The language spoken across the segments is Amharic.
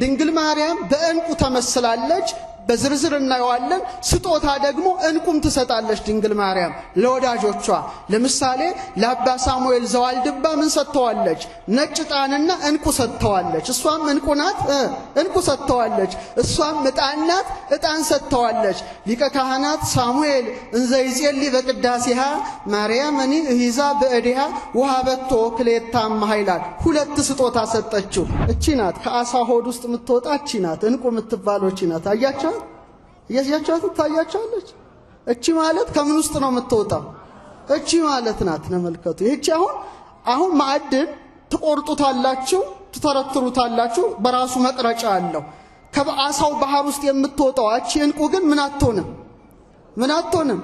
ድንግል ማርያም በእንቁ ተመስላለች በዝርዝር እናየዋለን ስጦታ ደግሞ እንቁም ትሰጣለች ድንግል ማርያም ለወዳጆቿ ለምሳሌ ለአባ ሳሙኤል ዘዋልድባ ምን ሰጥተዋለች ነጭ ጣንና እንቁ ሰጥተዋለች እሷም እንቁ ናት እንቁ ሰጥተዋለች እሷም ዕጣን ናት ዕጣን ሰጥተዋለች ሊቀ ካህናት ሳሙኤል እንዘ ይጼልይ በቅዳሴሃ ማርያምኒ እሂዛ በእዲሃ ወሃበቶ ክሌታም ኃይላት ሁለት ስጦታ ሰጠችው እቺ ናት ከአሳ ሆድ ውስጥ የምትወጣ እቺ ናት እንቁ የምትባለው እቺ ናት አያችሁ ያያቻት ታያቻለች እቺ ማለት ከምን ውስጥ ነው የምትወጣው እቺ ማለት ናት ተመልከቱ ይህቺ አሁን ማዕድን ትቆርጡታላችሁ ትተረትሩታላችሁ በራሱ መቅረጫ አለው ከበአሳው ባህር ውስጥ የምትወጣው እቺ እንቁ ግን ምን አትሆንም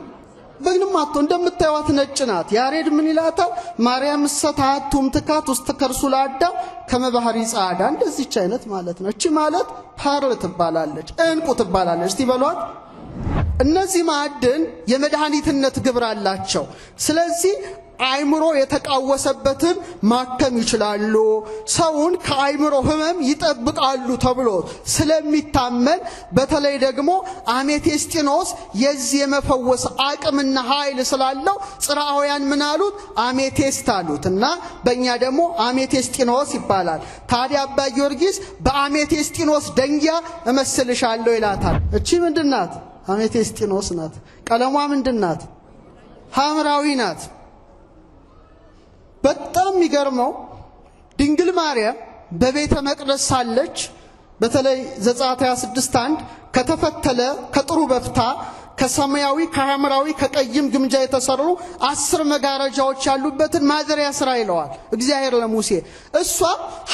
በግንም አጥቶ እንደምታዩት ነጭ ናት ያሬድ ምን ይላታል ማርያም ሰታቱም ትካት ውስጥ ከርሱላዳ ከመባህሪ ጻዳ እንደዚህች አይነት ማለት ነው እቺ ማለት ፓርል ትባላለች እንቁ ትባላለች እስቲ በሏት እነዚህ ማዕድን የመድኃኒትነት ግብር አላቸው ስለዚህ አይምሮ የተቃወሰበትን ማከም ይችላሉ ሰውን ከአይምሮ ህመም ይጠብቃሉ ተብሎ ስለሚታመን በተለይ ደግሞ አሜቴስጢኖስ የዚህ የመፈወስ አቅምና ኃይል ስላለው ጽራውያን ምን አሉት አሜቴስት አሉትና በእኛ ደግሞ አሜቴስጢኖስ ይባላል ታዲያ አባ ጊዮርጊስ በአሜቴስጢኖስ ደንጊያ እመስልሻለሁ ይላታል እቺ ምንድናት አሜቴስጢኖስ ናት ቀለሟ ምንድናት ሐምራዊ ናት በጣም ይገርመው ድንግል ማርያም በቤተ መቅደስ ሳለች በተለይ ዘጸአት 26:1 ከተፈተለ ከጥሩ በፍታ ከሰማያዊ ከሐምራዊ ከቀይም ግምጃ የተሰሩ 10 መጋረጃዎች ያሉበትን ማደሪያ ስራ ይለዋል እግዚአብሔር ለሙሴ እሷ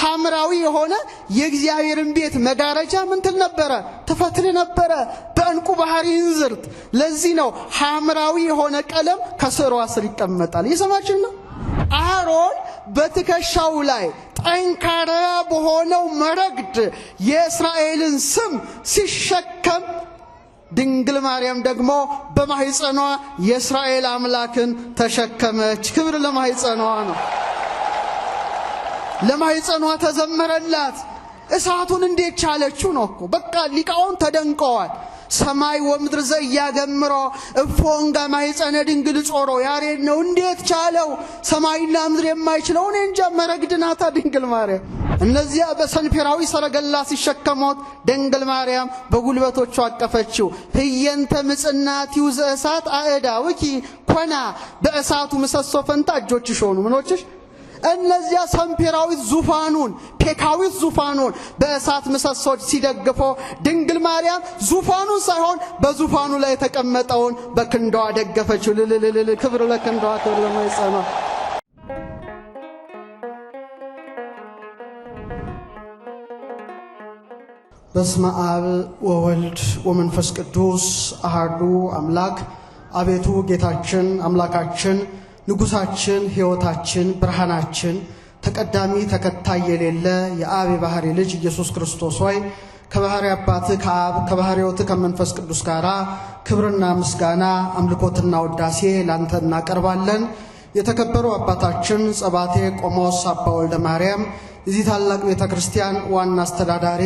ሐምራዊ የሆነ የእግዚአብሔርን ቤት መጋረጃ ምን ትል ነበረ ተፈትል ነበረ በእንቁ ባህሪ እንዝርት ለዚህ ነው ሐምራዊ የሆነ ቀለም ከስሯ ስር ይቀመጣል ይሰማችሁ ነው አሮን በትከሻው ላይ ጠንካራ በሆነው መረግድ የእስራኤልን ስም ሲሸከም ድንግል ማርያም ደግሞ በማህፀኗ የእስራኤል አምላክን ተሸከመች ክብር ለማህፀኗ ነው ለማህፀኗ ተዘመረላት እሳቱን እንዴት ቻለችው ነው እኮ በቃ ሊቃውን ተደንቀዋል ሰማይ ወምድር ዘያገምሮ እፎንጋ ማህፀነ ድንግል ጾሮ ያሬድ ነው እንዴት ቻለው ሰማይና ምድር የማይችለው እንጃ መረግድናታ ድንግል ማርያም እነዚያ በሰንፔራዊ ሰረገላ ሲሸከሙት ድንግል ማርያም በጉልበቶቿ አቀፈችው ህየንተ ምጽናቲው ዘእሳት አእዳውኪ ኮና በእሳቱ ምሰሶ ፈንታ እጆችሽ ሆኑ ምኖችሽ እነዚያ ሰንፔራዊት ዙፋኑን ፔካዊት ዙፋኑን በእሳት ምሰሶች ሲደግፈው ድንግል ማርያም ዙፋኑን ሳይሆን በዙፋኑ ላይ ተቀመጠውን በክንዷ ደገፈችው ለለለለ ክብር ለክንዷ ክብር ለማይጸና በስመ አብ ወወልድ ወመንፈስ ቅዱስ አሐዱ አምላክ አቤቱ ጌታችን አምላካችን ንጉሳችን ሕይወታችን ብርሃናችን ተቀዳሚ ተከታይ የሌለ የአብ ባህሪ ልጅ ኢየሱስ ክርስቶስ ሆይ ከባህሪ አባት ከአብ ከባህሪ ሕይወት ከመንፈስ ቅዱስ ጋራ ክብርና ምስጋና አምልኮትና ውዳሴ ላንተ እናቀርባለን የተከበሩ አባታችን ጸባቴ ቆሞስ አባ ወልደ ማርያም እዚህ ታላቅ ቤተ ክርስቲያን ዋና አስተዳዳሪ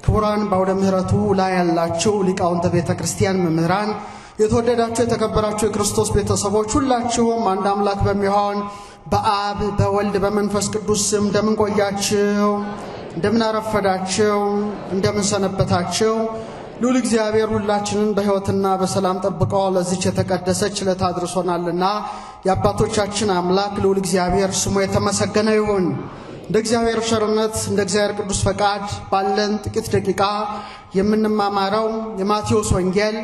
ክቡራን ባውደ ምህረቱ ላይ ያላችሁ ሊቃውንተ ቤተ ክርስቲያን መምህራን የተወደዳችሁ የተከበራችሁ የክርስቶስ ቤተሰቦች ሁላችሁም አንድ አምላክ በሚሆን በአብ በወልድ በመንፈስ ቅዱስ ስም እንደምን ቆያችሁ እንደምን አረፈዳችሁ እንደምን ሰነበታችሁ ሉል እግዚአብሔር ሁላችንን በሕይወትና በሰላም ጠብቆ ለዚች የተቀደሰች ዕለት አድርሶናልና የአባቶቻችን አምላክ ሉል እግዚአብሔር ስሙ የተመሰገነ ይሁን እንደ እግዚአብሔር ቸርነት እንደ እግዚአብሔር ቅዱስ ፈቃድ ባለን ጥቂት ደቂቃ የምንማማረው የማቴዎስ ወንጌል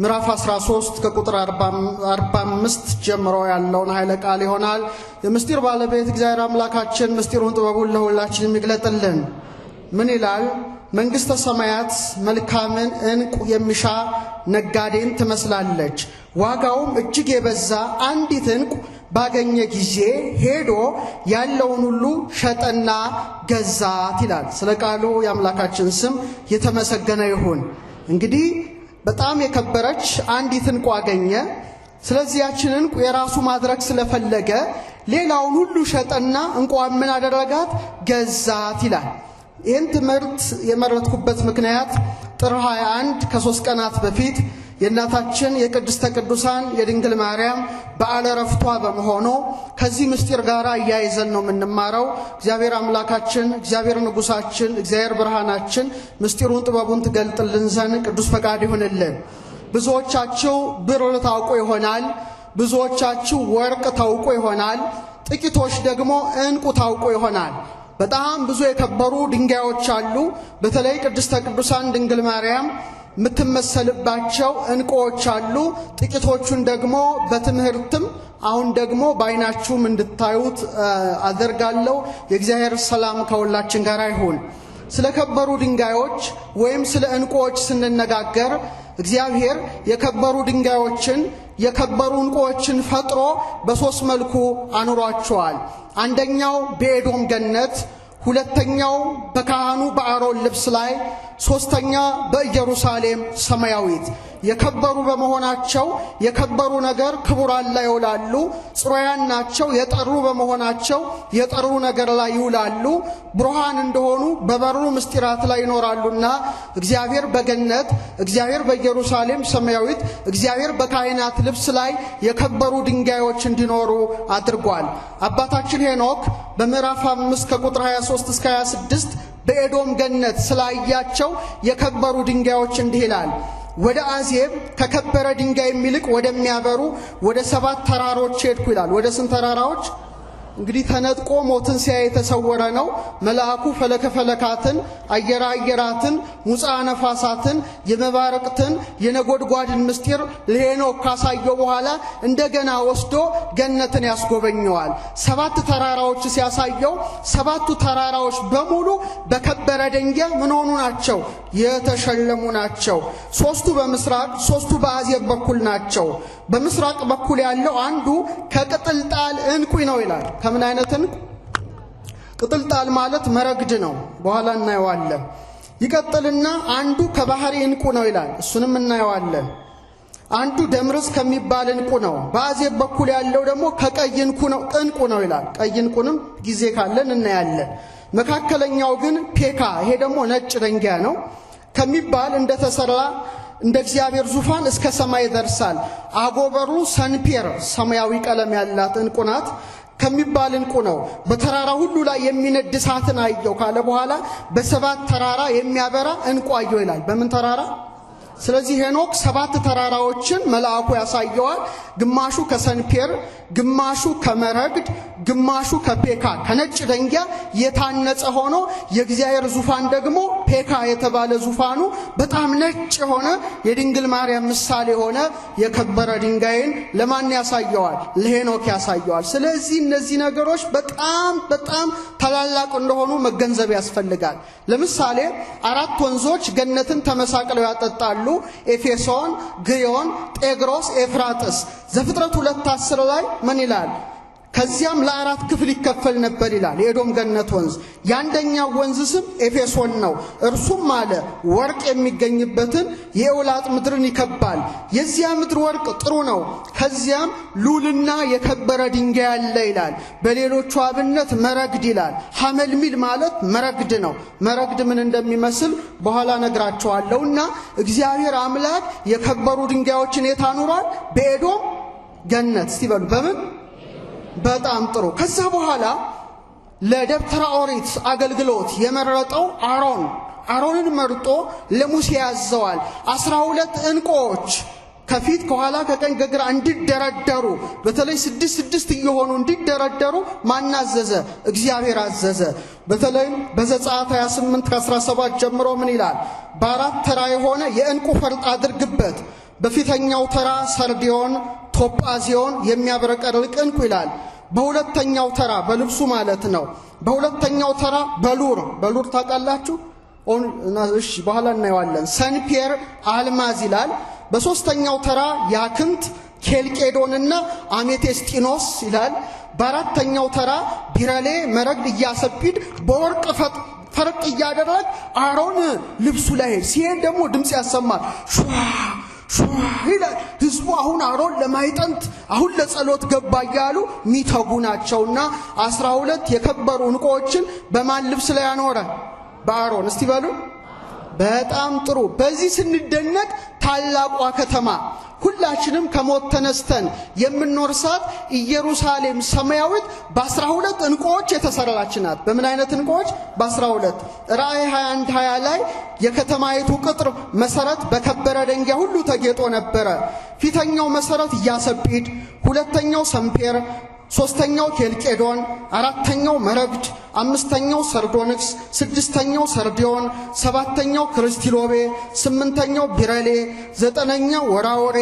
ምዕራፍ 13 ከቁጥር 45 ጀምሮ ያለውን ኃይለ ቃል ይሆናል የምስጢር ባለቤት እግዚአብሔር አምላካችን ምስጢሩን ጥበቡን ለሁላችን ይግለጥልን ምን ይላል መንግስተ ሰማያት መልካምን እንቁ የሚሻ ነጋዴን ትመስላለች ዋጋውም እጅግ የበዛ አንዲት እንቁ ባገኘ ጊዜ ሄዶ ያለውን ሁሉ ሸጠና ገዛት ይላል ስለ ቃሉ የአምላካችን ስም የተመሰገነ ይሁን እንግዲህ በጣም የከበረች አንዲት እንቁ አገኘ ስለዚህ ያችን እንቁ የራሱ ማድረግ ስለፈለገ ሌላውን ሁሉ ሸጠና እንቁዋን ምን አደረጋት ገዛት ይላል ይህን ትምህርት የመረጥኩበት ምክንያት ጥር 21 ከ3 ቀናት በፊት የእናታችን የቅድስተ ቅዱሳን የድንግል ማርያም በዓለ ዕረፍቷ በመሆኑ ከዚህ ምስጢር ጋር እያይዘን ነው የምንማረው። እግዚአብሔር አምላካችን፣ እግዚአብሔር ንጉሳችን፣ እግዚአብሔር ብርሃናችን ምስጢሩን ጥበቡን ትገልጥልን ዘንድ ቅዱስ ፈቃድ ይሁንልን። ብዙዎቻችሁ ብር ታውቁ ይሆናል፣ ብዙዎቻችሁ ወርቅ ታውቁ ይሆናል፣ ጥቂቶች ደግሞ ዕንቁ ታውቁ ይሆናል። በጣም ብዙ የከበሩ ድንጋዮች አሉ። በተለይ ቅድስተ ቅዱሳን ድንግል ማርያም የምትመሰልባቸው ዕንቁዎች አሉ። ጥቂቶቹን ደግሞ በትምህርትም አሁን ደግሞ በዓይናችሁም እንድታዩት አደርጋለሁ። የእግዚአብሔር ሰላም ከሁላችን ጋር ይሁን። ስለ ከበሩ ድንጋዮች ወይም ስለ ዕንቁዎች ስንነጋገር እግዚአብሔር የከበሩ ድንጋዮችን የከበሩ ዕንቁዎችን ፈጥሮ በሶስት መልኩ አኑሯቸዋል። አንደኛው በኤዶም ገነት፣ ሁለተኛው በካህኑ በአሮን ልብስ ላይ፣ ሶስተኛ በኢየሩሳሌም ሰማያዊት። የከበሩ በመሆናቸው የከበሩ ነገር ክቡራን ላይ ይውላሉ። ጽሩያን ናቸው። የጠሩ በመሆናቸው የጠሩ ነገር ላይ ይውላሉ። ብሩሃን እንደሆኑ በበሩ ምስጢራት ላይ ይኖራሉና እግዚአብሔር በገነት፣ እግዚአብሔር በኢየሩሳሌም ሰማያዊት፣ እግዚአብሔር በካህናት ልብስ ላይ የከበሩ ድንጋዮች እንዲኖሩ አድርጓል። አባታችን ሄኖክ በምዕራፍ 5 ከቁጥር 23 እስከ 26 በኤዶም ገነት ስላያቸው የከበሩ ድንጋዮች እንዲህ ይላል። ወደ አዜብ ከከበረ ድንጋይ የሚልቅ ወደሚያበሩ ወደ 7 ተራሮች ሄድኩ ይላል። ወደ ስንት ተራራዎች? እንግዲህ ተነጥቆ ሞትን ሲያይ የተሰወረ ነው። መልአኩ ፈለከ ፈለካትን፣ አየራ አየራትን፣ ሙፃ ነፋሳትን፣ የመባረቅትን የነጎድጓድን ምስጢር ለሄኖክ ካሳየው በኋላ እንደገና ወስዶ ገነትን ያስጎበኘዋል። 7 ተራራዎች ሲያሳየው 7ቱ ተራራዎች በሙሉ በከበረ ድንጋይ ምን ሆኑ ናቸው? የተሸለሙ ናቸው። 3ቱ በምስራቅ፣ 3ቱ በአዜብ በኩል ናቸው። በምስራቅ በኩል ያለው አንዱ ከቅጥልጣል ዕንቁ ነው ይላል። ከምን አይነት ዕንቁ? ቅጥልጣል ማለት መረግድ ነው። በኋላ እናየዋለን። ይቀጥልና አንዱ ከባህሪ ዕንቁ ነው ይላል። እሱንም እናየዋለን። አንዱ ደምርስ ከሚባል ዕንቁ ነው። በአዜብ በኩል ያለው ደግሞ ከቀይ ዕንቁ ነው ይላል። ቀይ ዕንቁንም ጊዜ ካለን እናያለን። መካከለኛው ግን ፔካ፣ ይሄ ደግሞ ነጭ ድንጋይ ነው ከሚባል እንደተሰራ እንደ እግዚአብሔር ዙፋን እስከ ሰማይ ይደርሳል። አጎበሩ ሰንፔር ሰማያዊ ቀለም ያላት ዕንቁ ናት ከሚባል ዕንቁ ነው። በተራራ ሁሉ ላይ የሚነድ እሳትን አየው ካለ በኋላ በ7 ተራራ የሚያበራ ዕንቁ አየው ይላል። በምን ተራራ? ስለዚህ ሄኖክ 7 ተራራዎችን መልአኩ ያሳየዋል። ግማሹ ከሰንፔር፣ ግማሹ ከመረግድ፣ ግማሹ ከፔካ ከነጭ ድንጋይ የታነጸ ሆኖ የእግዚአብሔር ዙፋን ደግሞ ፔካ የተባለ ዙፋኑ በጣም ነጭ የሆነ የድንግል ማርያም ምሳሌ የሆነ የከበረ ድንጋይን ለማን ያሳየዋል? ለሄኖክ ያሳየዋል። ስለዚህ እነዚህ ነገሮች በጣም በጣም ታላላቅ እንደሆኑ መገንዘብ ያስፈልጋል። ለምሳሌ 4 ወንዞች ገነትን ተመሳቅለው ያጠጣሉ። ኤፌሶን፣ ግዮን፣ ጤግሮስ፣ ኤፍራጥስ። ዘፍጥረት 2:10 ላይ ምን ይላል? ከዚያም ለ4 ክፍል ይከፈል ነበር ይላል። የኤዶም ገነት ወንዝ የአንደኛው ወንዝ ስም ኤፌሶን ነው። እርሱም አለ ወርቅ የሚገኝበትን የኤውላጥ ምድርን ይከባል። የዚያ ምድር ወርቅ ጥሩ ነው። ከዚያም ሉልና የከበረ ድንጋይ አለ ይላል። በሌሎቹ አብነት መረግድ ይላል። ሐመልሚል ማለት መረግድ ነው። መረግድ ምን እንደሚመስል በኋላ ነግራቸዋለሁና እግዚአብሔር አምላክ የከበሩ ድንጋዮችን የታኑሯል በኤዶም ገነት ሲበሉ በምን በጣም ጥሩ። ከዛ በኋላ ለደብተራ ኦሪት አገልግሎት የመረጠው አሮንን መርጦ ለሙሴ ያዘዋል። 12 ዕንቁዎች ከፊት ከኋላ ከቀኝ ከግራ እንዲደረደሩ በተለይ 6 እየሆኑ እንዲደረደሩ ማን አዘዘ? እግዚአብሔር አዘዘ። በተለይም በዘጸአት 28 ከ17 ጀምሮ ምን ይላል? በ4 ተራ የሆነ የዕንቁ ፈርጥ አድርግበት። በፊተኛው ተራ ሰርዲዮን፣ ቶጳዚዮን የሚያብረቀርቅ ዕንቁ ይላል። በሁለተኛው ተራ በልብሱ ማለት ነው። በሁለተኛው ተራ በሉር ታውቃላችሁ? እሺ በኋላ እናየዋለን። ሰንፔር፣ አልማዝ ይላል። በሶስተኛው ተራ ያክንት፣ ኬልቄዶንና አሜቴስጢኖስ ይላል። በአራተኛው ተራ ቢረሌ፣ መረግድ፣ ኢያሰጲድ በወርቅ ፈርቅ እያደረግ አሮን ልብሱ ላይ ሲሄድ ደግሞ ድምፅ ያሰማል። ይላል። ህዝቡ አሁን አሮን ለማይጠንት አሁን ለጸሎት ገባ እያሉ ሚተጉ ናቸውና 12 የከበሩ ዕንቁዎችን በማን ልብስ ላይ አኖረ? በአሮን እስቲ በሉ በጣም ጥሩ። በዚህ ስንደነቅ ታላቋ ከተማ ሁላችንም ከሞት ተነስተን የምንኖርሳት ኢየሩሳሌም ሰማያዊት በ12 ዕንቁዎች የተሰራች ናት። በምን አይነት ዕንቁዎች? በ12። ራእይ 21:20 ላይ የከተማይቱ ቅጥር መሰረት በከበረ ድንጋይ ሁሉ ተጌጦ ነበረ። ፊተኛው መሰረት ኢያሰጲድ፣ ሁለተኛው ሰምፔር፣ ሶስተኛው ኬልቄዶን፣ አራተኛው መረግድ፣ አምስተኛው ሰርዶንክስ፣ ስድስተኛው ሰርዲዮን፣ ሰባተኛው ክርስቲሎቤ፣ ስምንተኛው ቢረሌ፣ ዘጠነኛው ወራወሬ፣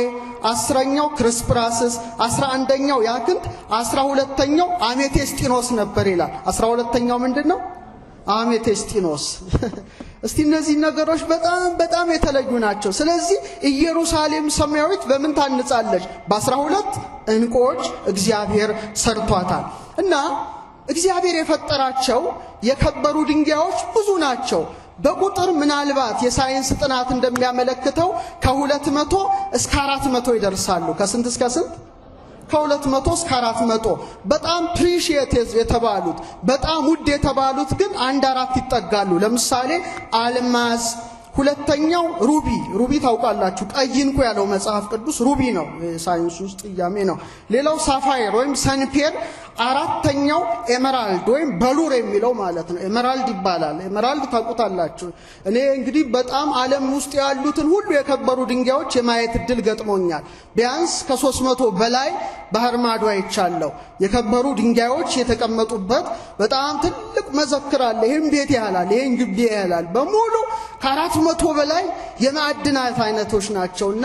አስረኛው ክርስፕራስስ፣ 11ኛው ያክንት፣ 12ኛው አሜቴስጢኖስ ነበር ይላል። 12ኛው ምንድነው? አሜቴስጢኖስ። እስቲ እነዚህ ነገሮች በጣም የተለዩ ናቸው። ስለዚህ ኢየሩሳሌም ሰማያዊት በምን ታንጻለች? በ12 ዕንቁዎች እግዚአብሔር ሰርቷታል። እና እግዚአብሔር የፈጠራቸው የከበሩ ድንጋዮች ብዙ ናቸው። በቁጥር ምናልባት የሳይንስ ጥናት እንደሚያመለክተው ከ200 እስከ 400 ይደርሳሉ። ከስንት እስከ ስንት? ከ200 እስከ 400። በጣም ፕሪሺየስ የተባሉት በጣም ውድ የተባሉት ግን 1-4 ይጠጋሉ። ለምሳሌ አልማዝ፣ ሁለተኛው ሩቢ ታውቃላችሁ፣ ቀይ እንቁ ያለው መጽሐፍ ቅዱስ ሩቢ ነው፣ ሳይንስ ውስጥ ያሜ ነው። ሌላው ሳፋየር ወይም ሰንፔር፣ አራተኛው ኤመራልድ ወይም በሉር የሚለው ማለት ነው። ኤመራልድ ይባላል። ኤመራልድ ታውቁታላችሁ። እኔ እንግዲህ በጣም ዓለም ውስጥ ያሉትን ሁሉ የከበሩ ድንጋዮች የማየት እድል ገጥሞኛል። ቢያንስ ከ300 በላይ ባህር ማዶ አይቻለሁ። የከበሩ ድንጋዮች የተቀመጡበት በጣም ትልቅ መዘክር አለ። ይሄን ቤት ያህላል፣ ይሄን ግቢ ያህላል። በሙሉ ከ400 በላይ የማዕድናት አይነቶች ናቸውና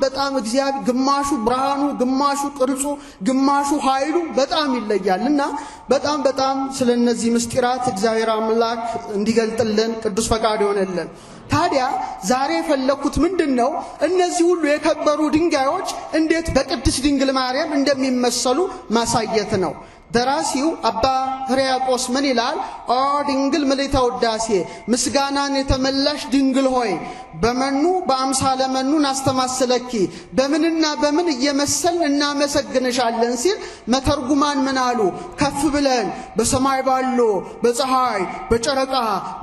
በጣም እግዚአብሔር ግማሹ ብርሃኑ፣ ግማሹ ቅርጹ፣ ግማሹ ኃይሉ በጣም ይለያልና በጣም ስለነዚህ ምስጢራት እግዚአብሔር አምላክ እንዲገልጥልን ቅዱስ ፈቃድ ይሆነልን። ታዲያ ዛሬ የፈለኩት ምንድነው? እነዚህ ሁሉ የከበሩ ድንጋዮች እንዴት በቅድስት ድንግል ማርያም እንደሚመሰሉ ማሳየት ነው። ደራሲው አባ ሕርያቆስ ምን ይላል? ኦ ድንግል ምልዕተ ውዳሴ ምስጋናን የተመላሽ ድንግል ሆይ በመኑ በአምሳለ መኑ ናስተማስለኪ በምንና በምን እየመሰልን እናመሰግንሻለን ሲል መተርጉማን ምን አሉ? ከፍ ብለን በሰማይ ባሉ በፀሐይ በጨረቃ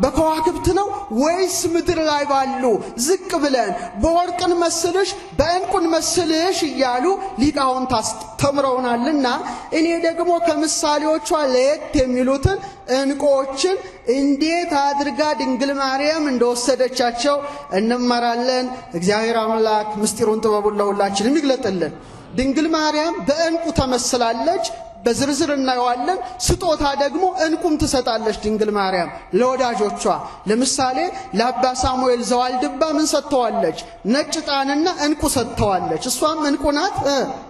በከዋክብት ነው ወይስ ምድር ላይ ባሉ ዝቅ ብለን በወርቅን መስልሽ በእንቁን መስልሽ እያሉ ሊቃውንት አስተምረውናልና እኔ ደግሞ ከምሳሌዎቿ ለየት የሚሉትን ዕንቁዎችን እንዴት አድርጋ ድንግል ማርያም እንደወሰደቻቸው እንማራለን። እግዚአብሔር አምላክ ምስጢሩን ጥበቡን ለሁላችንም ይግለጥልን። ድንግል ማርያም በዕንቁ ተመስላለች። በዝርዝር እናየዋለን። ስጦታ ደግሞ ዕንቁም ትሰጣለች ድንግል ማርያም ለወዳጆቿ። ለምሳሌ ለአባ ሳሙኤል ዘዋልድባ ምን ሰጥተዋለች? ነጭ ዕጣንና ዕንቁ ሰጥተዋለች። እሷም ዕንቁ ናት፣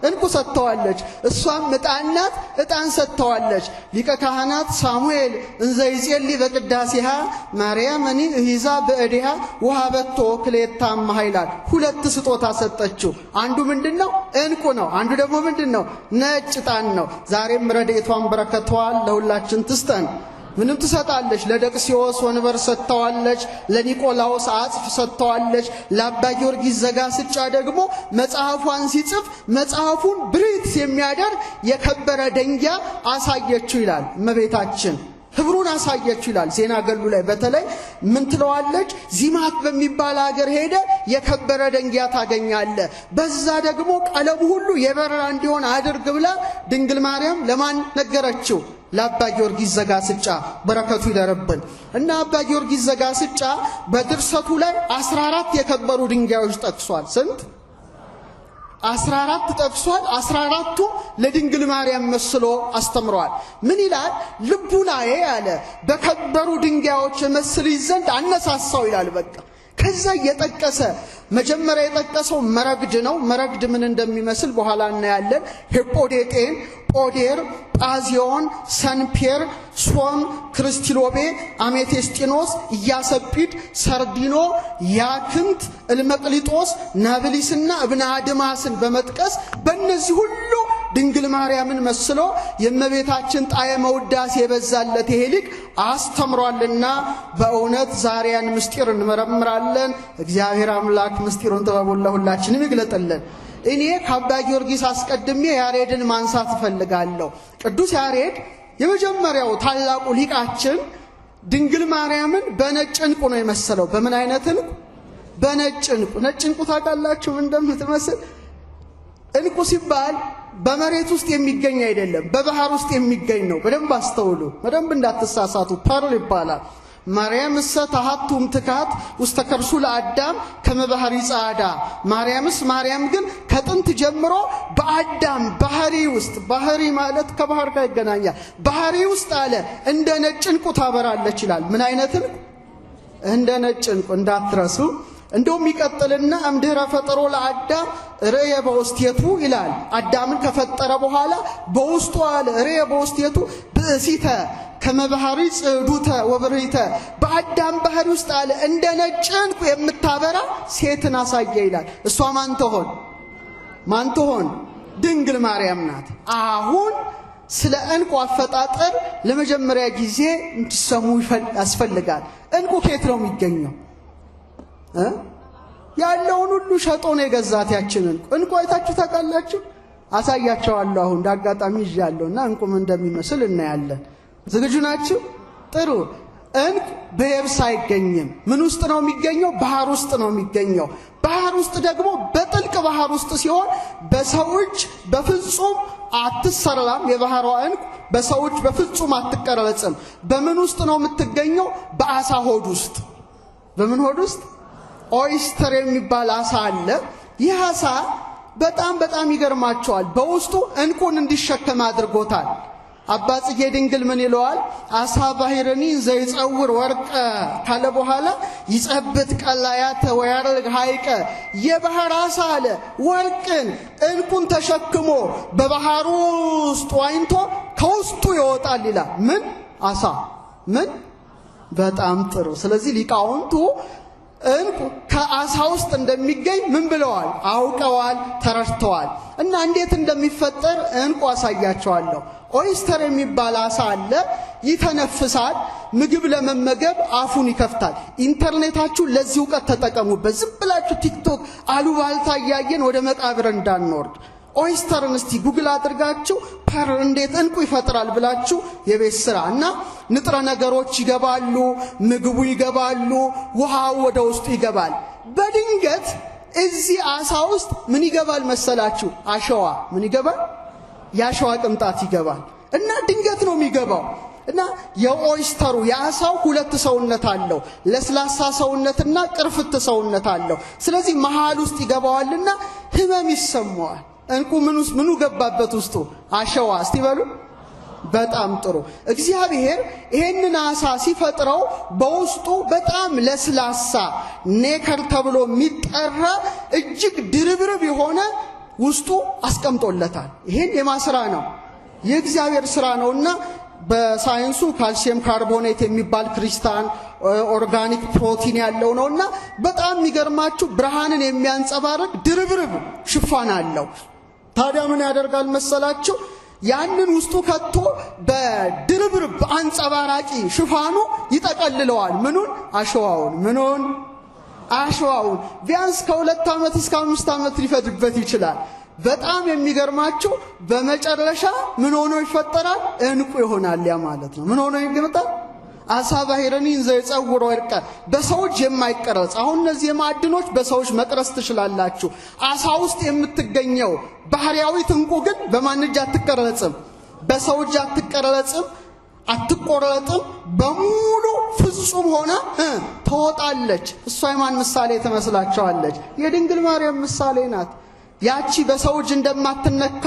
ዕንቁ ሰጥተዋለች። እሷም ዕጣን ናት፣ ዕጣን ሰጥተዋለች። ሊቀ ካህናት ሳሙኤል እንዘ ይጼልይ በቅዳሴሃ ማርያምኒ እሂዛ በእዴሃ ወሀበቶ ክልኤታ እምሃ ይላል። ሁለት ስጦታ ሰጠችው። አንዱ ምንድነው? ዕንቁ ነው። አንዱ ደግሞ ምንድነው? ነጭ ዕጣን ነው። ዛሬም ረድኤቷን በረከቷን ለሁላችን ትስጠን። ምንም ትሰጣለች። ለደቅሲዮስ ወንበር ሰጥተዋለች። ለኒቆላዎስ አጽፍ ሰጥተዋለች። ለአባ ጊዮርጊስ ዘጋስጫ ደግሞ መጽሐፏን ሲጽፍ መጽሐፉን ብሪት የሚያደርግ የከበረ ደንጊያ አሳየችው ይላል እመቤታችን። ህብሩን አሳየችው ይላል ዜና ገሉ ላይ። በተለይ ምን ትለዋለች? ዚማት በሚባል ሀገር ሄደ የከበረ ደንጊያ ታገኛለ፣ በዛ ደግሞ ቀለሙ ሁሉ የበረራ እንዲሆን አድርግ ብላ ድንግል ማርያም ለማን ነገረችው? ለአባ ጊዮርጊስ ዘጋስጫ። በረከቱ ይደርብን እና አባ ጊዮርጊስ ዘጋስጫ በድርሰቱ ላይ 14 የከበሩ ድንጋዮች ጠቅሷል። ስንት? 14 ጠቅሷል። 14ቱ ለድንግል ማርያም መስሎ አስተምሯል። ምን ይላል? ልቡናዬ ያለ በከበሩ ድንጋዮች መስልሽ ዘንድ አነሳሳው ይላል። በቃ ከዛ እየጠቀሰ መጀመሪያ የጠቀሰው መረግድ ነው። መረግድ ምን እንደሚመስል በኋላ እናያለን። ሄጶዴጤን፣ ጶዴር፣ ጳዚዮን፣ ሰንፔር፣ ሶም፣ ክርስቲሎቤ፣ አሜቴስጢኖስ፣ ኢያሰጲድ፣ ሰርዲኖ፣ ያክንት፣ እልመቅሊጦስ፣ ናብሊስና እብነ አድማስን በመጥቀስ በእነዚህ ሁሉ ድንግል ማርያምን መስሎ የእመቤታችን ጣዕመ ውዳሴ የበዛለት ይሄ ሊቅ አስተምሯልና በእውነት ዛሬያን ምስጢር እንመረምራለን። እግዚአብሔር አምላክ ምስጢሩን ጥበቡን ለሁላችንም ይግለጥልን። እኔ ከአባ ጊዮርጊስ አስቀድሜ ያሬድን ማንሳት እፈልጋለሁ። ቅዱስ ያሬድ የመጀመሪያው ታላቁ ሊቃችን ድንግል ማርያምን በነጭ ዕንቁ ነው የመሰለው። በምን አይነት ዕንቁ? በነጭ ዕንቁ። ነጭ ዕንቁ ታውቃላችሁ እንደምትመስል? ዕንቁ ሲባል በመሬት ውስጥ የሚገኝ አይደለም፣ በባህር ውስጥ የሚገኝ ነው። በደንብ አስተውሉ፣ በደንብ እንዳትሳሳቱ። ፐርል ይባላል። ማርያም እሰ ታሃቱም ትካት ውስተ ከርሱ ለአዳም ከመባህሪ ጻዳ። ማርያም ግን ከጥንት ጀምሮ በአዳም ባህሪ ውስጥ፣ ባህሪ ማለት ከባህር ጋር ይገናኛል። ባህሪ ውስጥ አለ እንደ ነጭ ዕንቁ ታበራለች ይላል። ምን አይነት ዕንቁ? እንደ ነጭ ዕንቁ እንዳትረሱ። እንደውም ይቀጥልና እምድኅረ ፈጠሮ ለአዳም ርእየ በውስቴቱ ይላል። አዳምን ከፈጠረ በኋላ በውስጡ አለ ርእየ በውስቴቱ ብእሲተ ከመባህሪ ጽዱተ ወብርሂተ። በአዳም ባህሪ ውስጥ አለ እንደ ነጭ ዕንቁ የምታበራ ሴትን አሳየ ይላል። እሷ ማን ትሆን? ድንግል ማርያም ናት። አሁን ስለ ዕንቁ አፈጣጠር ለመጀመሪያ ጊዜ እንድትሰሙ ያስፈልጋል። ዕንቁ ከየት ነው የሚገኘው? ያለውን ሁሉ ሸጦ ነው የገዛት ያችን ዕንቁ። ዕንቁ አይታችሁ ታውቃላችሁ? አሳያቸዋለሁ። አሁን እንዳጋጣሚ ይዣለሁና ዕንቁም እንደሚመስል እናያለን። ዝግጁ ናችሁ? ጥሩ። ዕንቁ በየብስ አይገኝም። ምን ውስጥ ነው የሚገኘው? ባህር ውስጥ ነው የሚገኘው። ባህር ውስጥ ደግሞ በጥልቅ ባህር ውስጥ ሲሆን በሰው እጅ በፍጹም አትሰራም። የባህሯ ዕንቁ በሰው እጅ በፍጹም አትቀረጽም። በምን ውስጥ ነው የምትገኘው? በአሳ ሆድ ውስጥ። በምን ሆድ ውስጥ? ኦይስተር የሚባል አሳ አለ። ይህ አሳ በጣም ይገርማቸዋል። በውስጡ ዕንቁን እንዲሸከም አድርጎታል። አባ ጽጌ ድንግል ምን ይለዋል? አሳ ባሕርኒ ዘይጸውር ወርቀ ካለ በኋላ ይጸብት ቀላያተ ወያርግ ሐይቀ። የባህር አሳ አለ ወርቅን ዕንቁን ተሸክሞ በባህሩ ውስጥ ዋኝቶ ከውስጡ ይወጣል ይላል። ምን አሳ? ምን? በጣም ጥሩ። ስለዚህ ሊቃውንቱ ዕንቁ ከአሳ ውስጥ እንደሚገኝ ምን ብለዋል? አውቀዋል፣ ተረድተዋል። እና እንዴት እንደሚፈጠር ዕንቁ አሳያቸዋለሁ። ኦይስተር የሚባል አሳ አለ። ይተነፍሳል። ምግብ ለመመገብ አፉን ይከፍታል። ኢንተርኔታችሁ ለዚህ ዕውቀት ተጠቀሙበት። ዝም ብላችሁ ቲክቶክ አሉባልታ እያየን ወደ መቃብር እንዳንወርድ። ኦይስተርን እስቲ ጉግል አድርጋችሁ እንዴት ዕንቁ ይፈጥራል ብላችሁ የቤት ስራ እና ንጥረ ነገሮች ይገባሉ፣ ምግቡ ይገባሉ፣ ውሃው ወደ ውስጡ ይገባል። በድንገት እዚህ አሳ ውስጥ ምን ይገባል መሰላችሁ? አሸዋ። ምን ይገባል? የአሸዋ ቅንጣት ይገባል። እና ድንገት ነው የሚገባው። እና የኦይስተሩ የአሳው ሁለት ሰውነት አለው፣ ለስላሳ ሰውነትና ቅርፍት ሰውነት አለው። ስለዚህ መሃል ውስጥ ይገባዋልና ህመም ይሰማዋል። ዕንቁ ምኑ ገባበት ውስጡ? አሸዋ። እስቲ በሉ። በጣም ጥሩ። እግዚአብሔር ይሄንን አሳ ሲፈጥረው በውስጡ በጣም ለስላሳ ኔከር ተብሎ የሚጠራ እጅግ ድርብርብ የሆነ ውስጡ አስቀምጦለታል። ይሄን የማስራ ነው? የእግዚአብሔር ስራ ነውና በሳይንሱ ካልሲየም ካርቦኔት የሚባል ክሪስታል ኦርጋኒክ ፕሮቲን ያለው ነውና በጣም የሚገርማችሁ ብርሃንን የሚያንጸባርቅ ድርብርብ ሽፋን አለው። ታዲያ ምን ያደርጋል መሰላችሁ? ያንን ውስጡ ከቶ በድርብርብ አንጸባራቂ ሽፋኑ ይጠቀልለዋል። ምኑን? አሸዋውን። ምኑን? አሸዋውን። ቢያንስ ከ2 ዓመት እስከ 5 ዓመት ሊፈጅበት ይችላል። በጣም የሚገርማችሁ በመጨረሻ ምን ሆኖ ይፈጠራል? ዕንቁ ይሆናል። ያ ማለት ነው ምን ሆኖ ይገመጣል? አሳ ባሕርኒ ዘይጸውር ወርቀ። በሰው እጅ የማይቀረጽ። አሁን እነዚህ የማዕድኖች በሰዎች መቅረጽ ትችላላችሁ። አሳ ውስጥ የምትገኘው ባህሪያዊት ዕንቁ ግን በማን እጅ አትቀረጽም? በሰው እጅ አትቀረጽም፣ አትቆረጥም። በሙሉ ፍጹም ሆና ትወጣለች። እሷ የማን ምሳሌ ትመስላችኋለች? የድንግል ማርያም ምሳሌ ናት። ያቺ በሰው እጅ እንደማትነካ፣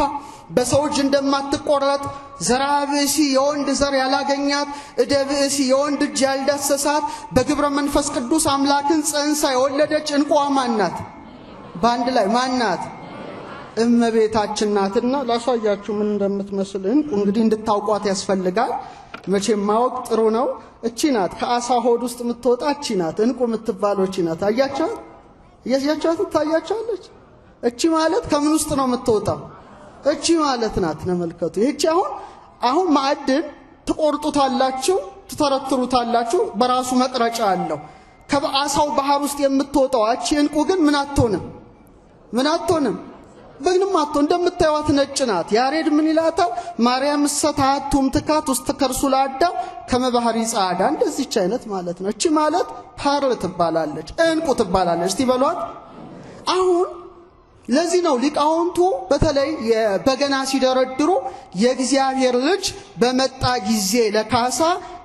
በሰው እጅ እንደማትቆረጥ፣ ዘራ ብእሲ የወንድ ዘር ያላገኛት፣ እደ ብእሲ የወንድ እጅ ያልዳሰሳት፣ በግብረ መንፈስ ቅዱስ አምላክን ጸንሳ የወለደች ዕንቁ ማን ናት? በአንድ ላይ ማን ናት? እመቤታችን ናትና ላሳያችሁ ምን እንደምትመስል ዕንቁ። እንግዲህ እንድታውቋት ያስፈልጋል። መቼም ማወቅ ጥሩ ነው። እቺ ናት ከአሳ ሆድ ውስጥ የምትወጣ እቺ ናት ዕንቁ የምትባለው እቺ ናት። አያችኋት? እያያችኋት ታያችኋለች። እቺ ማለት ከምን ውስጥ ነው የምትወጣው? እቺ ማለት ናት። ተመልከቱ። ይህቺ አሁን ማዕድን ትቆርጡታላችሁ፣ ትተረትሩታላችሁ። በራሱ መቅረጫ አለው። ከአሳው ባህር ውስጥ የምትወጣው እቺ ዕንቁ ግን ምን አትሆንም? በግንም አጥቶ እንደምታዩት ነጭ ናት። ያሬድ ምን ይላታል? ማርያም ሰታቱም ትካት ውስጥ ከርሱላዳ ከመባህሪ ጻዳ እንደዚህች አይነት ማለት ነው። እቺ ማለት ፓርል ትባላለች፣ እንቁ ትባላለች። እስቲ በሏት። አሁን ለዚህ ነው ሊቃውንቱ በተለይ የበገና ሲደረድሩ የእግዚአብሔር ልጅ በመጣ ጊዜ ለካሳ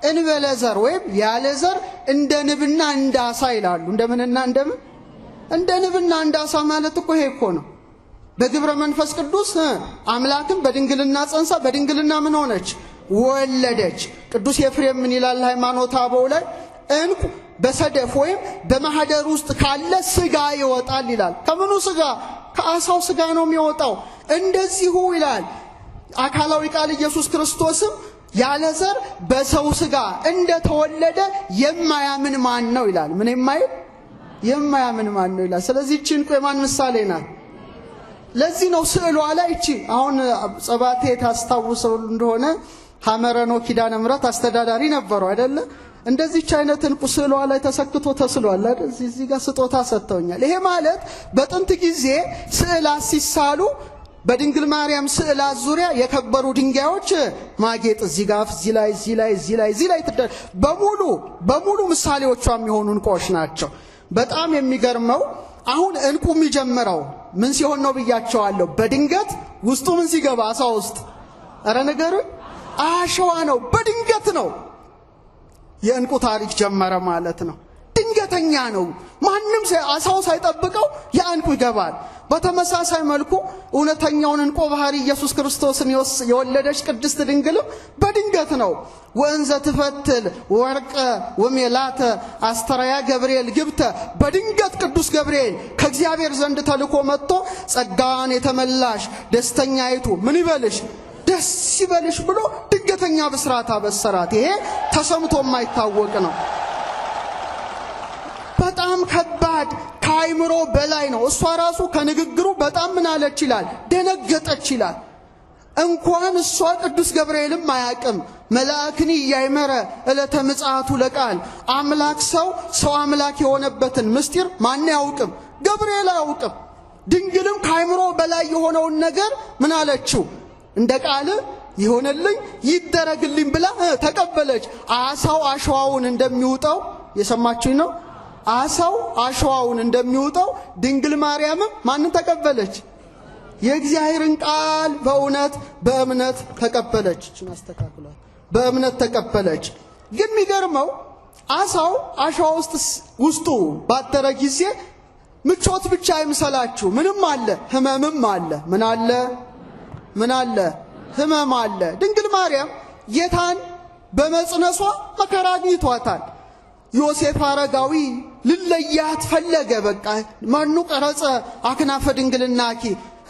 እንበለዘር ወይም ያለዘር እንደ ንብና እንደ አሳ ይላሉ። እንደምንና እንደምን? እንደ ንብና እንደ አሳ ማለት እኮ ይሄ እኮ ነው። በግብረ መንፈስ ቅዱስ አምላክም በድንግልና ጸንሳ በድንግልና ምን ሆነች? ወለደች። ቅዱስ ኤፍሬም ምን ይላል ሃይማኖተ አበው ላይ? እንቁ በሰደፍ ወይም በማህደር ውስጥ ካለ ስጋ ይወጣል ይላል። ከምኑ ስጋ? ከአሳው ስጋ ነው የሚወጣው። እንደዚሁ ይላል አካላዊ ቃል ኢየሱስ ክርስቶስም ያለ ዘር በሰው ስጋ እንደተወለደ የማያምን ማን ነው ይላል። ምን የማያምን ማን ነው ይላል። ስለዚህ እቺ እንቁ የማን ምሳሌ ናት? ለዚህ ነው ስዕሏ ላይ እቺ አሁን ጸባቴ ታስታውሰው እንደሆነ ሐመረኖ ኪዳነ ምሕረት አስተዳዳሪ ነበሩ አይደለ? እንደዚህች አይነት እንቁ ስዕሏ ላይ ተሰክቶ ተስሏል አይደል? እዚህ ጋር ስጦታ ሰጥተውኛል። ይሄ ማለት በጥንት ጊዜ ስዕላት ሲሳሉ በድንግል ማርያም ስዕላት ዙሪያ የከበሩ ድንጋዮች ማጌጥ እዚህ ጋር እዚህ ላይ በሙሉ ምሳሌዎቿ የሚሆኑ እንቁዎች ናቸው። በጣም የሚገርመው አሁን እንቁ የሚጀምረው ምን ሲሆን ነው ብያቸዋለሁ። በድንገት ውስጡ ምን ሲገባ አሳ ውስጥ አረ ነገሩን አሸዋ ነው። በድንገት ነው የእንቁ ታሪክ ጀመረ ማለት ነው። ድንገተኛ ነው። ማንም አሳው ሳይጠብቀው የእንቁ ይገባል። በተመሳሳይ መልኩ እውነተኛውን እንቁ ባህሪ ኢየሱስ ክርስቶስን የወለደች ቅድስት ድንግልም በድንገት ነው። ወእንዘ ትፈትል ወርቀ ወሜላተ አስተራያ ገብርኤል ግብተ በድንገት ቅዱስ ገብርኤል ከእግዚአብሔር ዘንድ ተልኮ መጥቶ ጸጋን የተመላሽ ደስተኛይቱ ምን ይበልሽ ደስ ይበልሽ ብሎ ድንገተኛ ብስራት አበሰራት። ይሄ ተሰምቶ የማይታወቅ ነው። በጣም ከባድ ከአይምሮ በላይ ነው። እሷ ራሱ ከንግግሩ በጣም ምን አለች ይላል? ደነገጠች ይላል። እንኳን እሷ ቅዱስ ገብርኤልም አያቅም። መልአክኒ ያይመረ ዕለተ ምጽአቱ ለቃል አምላክ ሰው አምላክ የሆነበትን ምስጢር ማን ያውቅም? ገብርኤል አያውቅም። ድንግልም ከአይምሮ በላይ የሆነውን ነገር ምን አለችው? እንደ ቃል ይሆነልኝ ይደረግልኝ ብላ ተቀበለች። አሳው አሸዋውን እንደሚውጠው የሰማችሁኝ ነው። አሳው አሸዋውን እንደሚውጠው ድንግል ማርያምም ማንን ተቀበለች? የእግዚአብሔርን ቃል በእምነት ተቀበለች። እችን አስተካክሏል። በእምነት ተቀበለች። ግን የሚገርመው አሳው አሸዋ ውስጡ ባደረ ጊዜ ምቾት ብቻ አይምሰላችሁ። ምንም አለ፣ ህመምም አለ። ምን አለ? ህመም አለ። ድንግል ማርያም ጌታን በመጽነሷ መከራ አግኝቷታል። ዮሴፍ አረጋዊ ልለያት ፈለገ። በቃ ማኑ ቀረጸ አክናፈ ድንግልናኪ